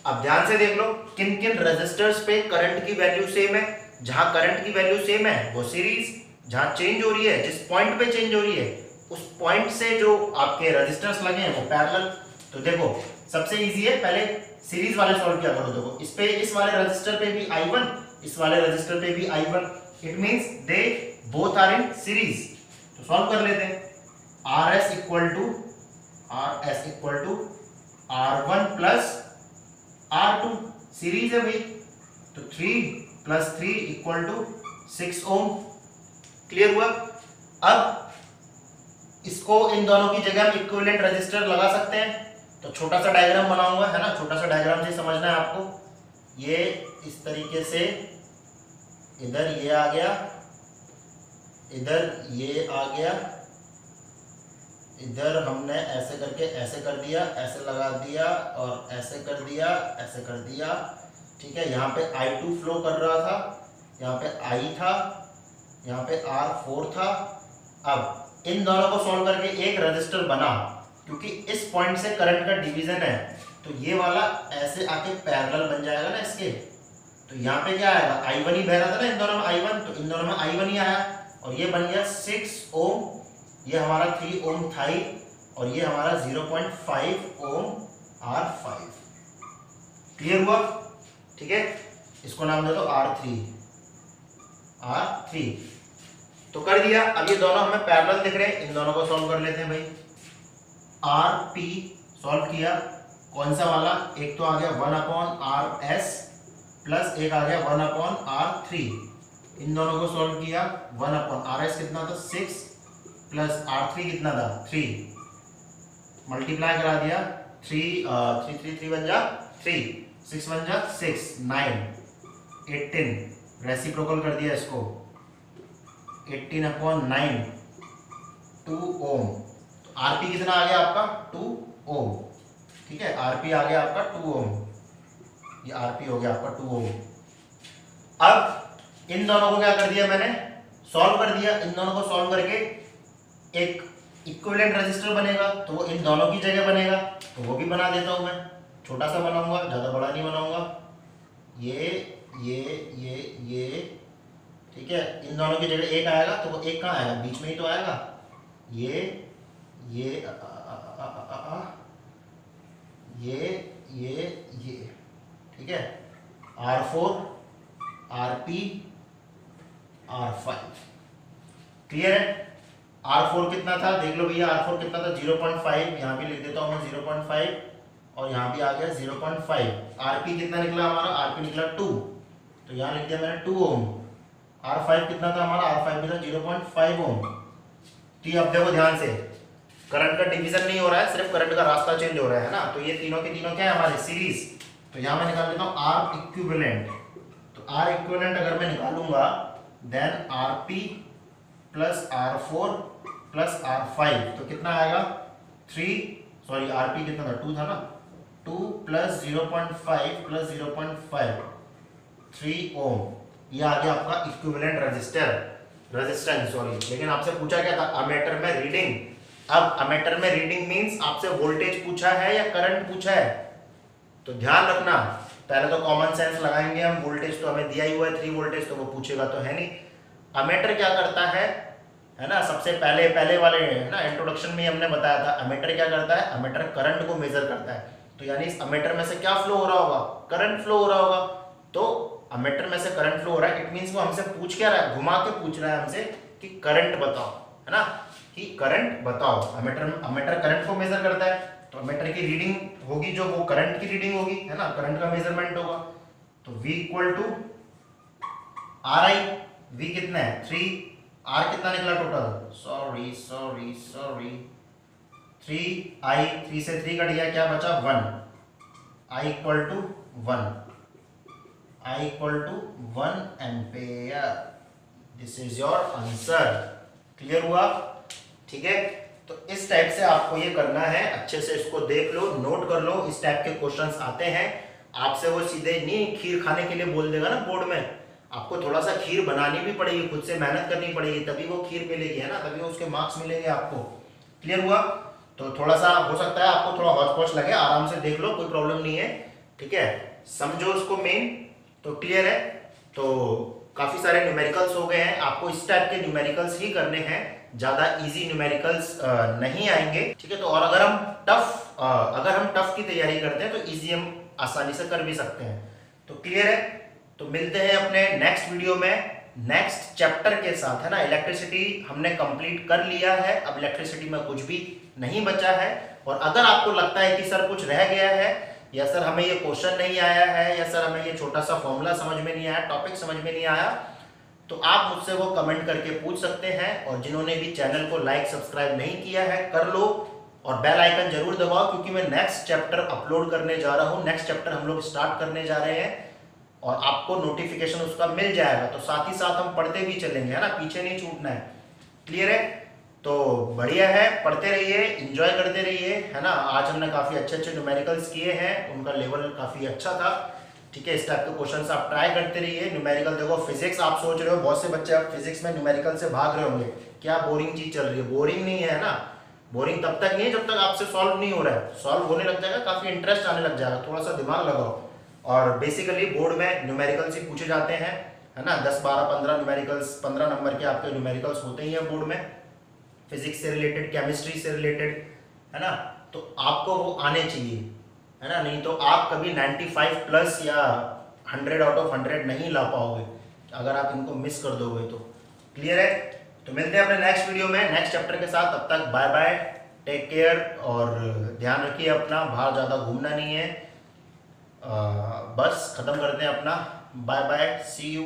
अब ध्यान से देख लो, किन किन रेजिस्टर्स पे करंट की वैल्यू सेम है। जहां करंट की वैल्यू सेम है वो सीरीज, जहां चेंज हो रही है, जिस पॉइंट पे चेंज हो रही है, उस पॉइंट से जो आपके रेजिस्टर्स लगे हैं वो पैरेलल। तो देखो सबसे इजी है, पहले सीरीज वाले सॉल्व किया करो। देखो इस पे, इस वाले रजिस्टर पे भी I1, इस वाले रजिस्टर पे भी I1, it means they both are in series. तो सॉल्व कर लेते हैं। RS equal to R1 plus R2, series है भाई, तो 3 plus 3 equal to 6 ohm. Clear हुआ? अब इसको इन दोनों की जगह हम इक्विवेलेंट रेजिस्टर लगा सकते हैं। तो छोटा सा डायग्राम बनाऊंगा, है ना। छोटा सा डायग्राम से समझना है आपको। ये इस तरीके से, इधर ये आ गया, इधर ये आ गया, इधर हमने ऐसे करके ऐसे कर दिया, ऐसे लगा दिया और ऐसे कर दिया, ऐसे कर दिया। ठीक है, यहाँ पे I2 फ्लो कर रहा था, यहाँ पे I था, यहाँ पे R4 था। अब इन दोनों को सॉल्व करके एक रजिस्टर बना, क्योंकि इस पॉइंट से करंट का डिवीजन है, तो ये वाला ऐसे आके पैरेलल बन जाएगा ना इसके। तो यहाँ पे क्या आएगा, I1 ही बह रहा था ना इन दोनों में I1, तो इन दोनों में I1 ही आया और ये बन गया 6 ओम। ये हमारा 3 ओम था ही, और ये हमारा 0.5 ओम R5। क्लियर हुआ? ठीक है, इसको नाम दे दो R3। तो कर दिया। अब ये दोनों हमें पैरेलल दिख रहे हैं, इन दोनों को सॉल्व कर लेते हैं भाई। RP सॉल्व किया, कौन सा वाला, एक तो आ गया 1/RS प्लस एक आ गया 1/R3। इन दोनों को सॉल्व किया, 1/RS कितना था 6 प्लस R3 कितना था 3, मल्टीप्लाई करा दिया, 3 बन जा 3, 6 बन जा 6, 9, 18, रेसिप्रोकल कर दिया इसको, 18/9 2 ओम। तो आरपी कितना आ गया आपका 2 ओम। ठीक है, आरपी आ गया आपका 2 ओम, ये आरपी हो गया आपका 2 ओम। अब इन दोनों को क्या कर दिया मैंने, सॉल्व कर दिया। इन दोनों को सॉल्व करके एक इक्विवेलेंट रेजिस्टर बनेगा, तो वो इन दोनों की जगह बनेगा, तो वो भी बना देता हूं मैं। छोटा सा बनाऊंगा, ज्यादा बड़ा नहीं बनाऊंगा। ये ठीक है, इन दोनों की जगह एक आएगा, तो वो एक कहाँ आएगा, बीच में ही तो आएगा। ये ठीक है, R4 RP R5 क्लियर है। R4 कितना था देख लो भैया, R4 कितना था 0.5, यहाँ भी लिख देता हूँ मैं 0.5, और यहाँ भी आ गया 0.5। RP कितना निकला हमारा, RP निकला 2, तो यहाँ लिख दिया मैंने 2 ओम। R5 कितना था हमारा, R5 भी था 0.5 ओम। तो अब देखो ध्यान से, करंट का डिवीजन नहीं हो रहा है, सिर्फ करंट का रास्ता चेंज हो रहा है ना। तो ये तीनों के तीनों क्या है हमारे सीरीज, तो यहाँ मैं निकाल लेता हूँ R इक्विवेलेंट। तो R इक्विवेलेंट अगर मैं निकालूंगा, then RP plus R4 plus R5, तो कितना आएगा 3, RP कितना था 2 था ना, 2 प्लस 0.5 प्लस 0.5 3 ओम। ये आ गया आपका इक्विवेलेंट रेजिस्टेंस। लेकिन आपसे पूछा क्या था अमीटर में रीडिंग। अब अमीटर में रीडिंग मींस आपसे वोल्टेज पूछा है या करंट पूछा है, तो ध्यान रखना। पहले तो कॉमन सेंस लगाएंगे हम, वोल्टेज तो हमें दिया ही हुआ है 3 वोल्टेज, तो वो पूछेगा तो है नहीं। अमीटर क्या करता है ना, सबसे पहले वाले है ना इंट्रोडक्शन में हमने बताया था, अमीटर क्या करता है, अमीटर करंट को मेजर करता है। तो यानी इस अमीटर में से क्या फ्लो हो रहा होगा, करंट फ्लो हो रहा होगा। तो अमीटर में से करंट फ्लो हो रहा है, इट मींस वो हमसे पूछ क्या रहा है, घुमा के पूछ रहा है हमसे कि करंट बताओ, है ना, कि करंट बताओ। अमीटर करंट को मेजर करता है, तो अमीटर की रीडिंग होगी जो वो करंट की रीडिंग होगी, है ना, करंट का मेजरमेंट होगा। तो V equal to RI, V कितना है 3, R कितना निकला टोटल, सॉरी 3I, 3 से 3 कट गया, क्या बचा 1, I equal to 1 ampere. This is your answer. Clear हुआ, ठीक है। तो इस टाइप से आपको ये करना है, अच्छे से इसको देख लो, नोट कर लो। इस टाइप के क्वेश्चंस आते हैं आपसे, वो सीधे नहीं खीर खाने के लिए बोल देगा ना बोर्ड में, आपको थोड़ा सा खीर बनानी भी पड़ेगी, खुद से मेहनत करनी पड़ेगी, तभी वो खीर मिलेगी, है ना, तभी उसके मार्क्स मिलेंगे आपको। क्लियर हुआ। तो थोड़ा सा हो सकता है आपको थोड़ा हौच पौच लगे, आराम से देख लो, कोई प्रॉब्लम नहीं है, ठीक है, समझो उसको मेन। तो क्लियर है। तो काफी सारे न्यूमेरिकल्स हो गए हैं, आपको इस टाइप के न्यूमेरिकल्स ही करने हैं, ज्यादा इजी न्यूमेरिकल्स नहीं आएंगे, ठीक है। तो और अगर हम टफ की तैयारी करते हैं तो इजी हम आसानी से कर भी सकते हैं। तो क्लियर है। तो मिलते हैं अपने नेक्स्ट वीडियो में नेक्स्ट चैप्टर के साथ, है ना। इलेक्ट्रिसिटी हमने कंप्लीट कर लिया है, अब इलेक्ट्रिसिटी में कुछ भी नहीं बचा है। और अगर आपको लगता है कि सर कुछ रह गया है, या सर हमें ये क्वेश्चन नहीं आया है, या सर हमें ये छोटा सा फॉर्मूला समझ में नहीं आया, टॉपिक समझ में नहीं आया, तो आप मुझसे वो कमेंट करके पूछ सकते हैं। और जिन्होंने भी चैनल को लाइक सब्सक्राइब नहीं किया है कर लो, और बेल आइकन जरूर दबाओ, क्योंकि मैं नेक्स्ट चैप्टर अपलोड करने जा रहा हूँ, नेक्स्ट चैप्टर हम लोग स्टार्ट करने जा रहे हैं, और आपको नोटिफिकेशन उसका मिल जाएगा। तो साथ ही साथ हम पढ़ते भी चलेंगे, है ना, पीछे नहीं छूटना है। क्लियर है। तो बढ़िया है, पढ़ते रहिए, एंजॉय करते रहिए, है ना। आज हमने काफ़ी अच्छे न्यूमेरिकल्स किए हैं, उनका लेवल काफ़ी अच्छा था, ठीक है। इस टाइप के क्वेश्चंस आप ट्राई करते रहिए। न्यूमेरिकल देखो, फिजिक्स आप सोच रहे हो, बहुत से बच्चे आप फिजिक्स में न्यूमेरिकल से भाग रहे होंगे, क्या बोरिंग चीज़ चल रही है, बोरिंग नहीं है ना। बोरिंग तब तक नहीं है जब तक आपसे सॉल्व नहीं हो रहा है, सॉल्व होने लग जाएगा, काफ़ी इंटरेस्ट आने लग जाएगा, थोड़ा सा दिमाग लगाओ। और बेसिकली बोर्ड में न्यूमेरिकल्स ही पूछे जाते हैं, है ना। 10, 12, 15 न्यूमेरिकल्स, 15 नंबर के आपके न्यूमेरिकल्स होते ही हैं बोर्ड में, फिजिक्स से रिलेटेड, केमिस्ट्री से रिलेटेड, है ना। तो आपको वो आने चाहिए, है ना, नहीं तो आप कभी 95 प्लस या 100 आउट ऑफ 100 नहीं ला पाओगे अगर आप इनको मिस कर दोगे तो। क्लियर है। तो मिलते हैं अपने नेक्स्ट वीडियो में नेक्स्ट चैप्टर के साथ, तब तक बाय बाय, टेक केयर, और ध्यान रखिए अपना, बाहर ज़्यादा घूमना नहीं है। बस खत्म करते हैं अपना, बाय बाय, सी यू।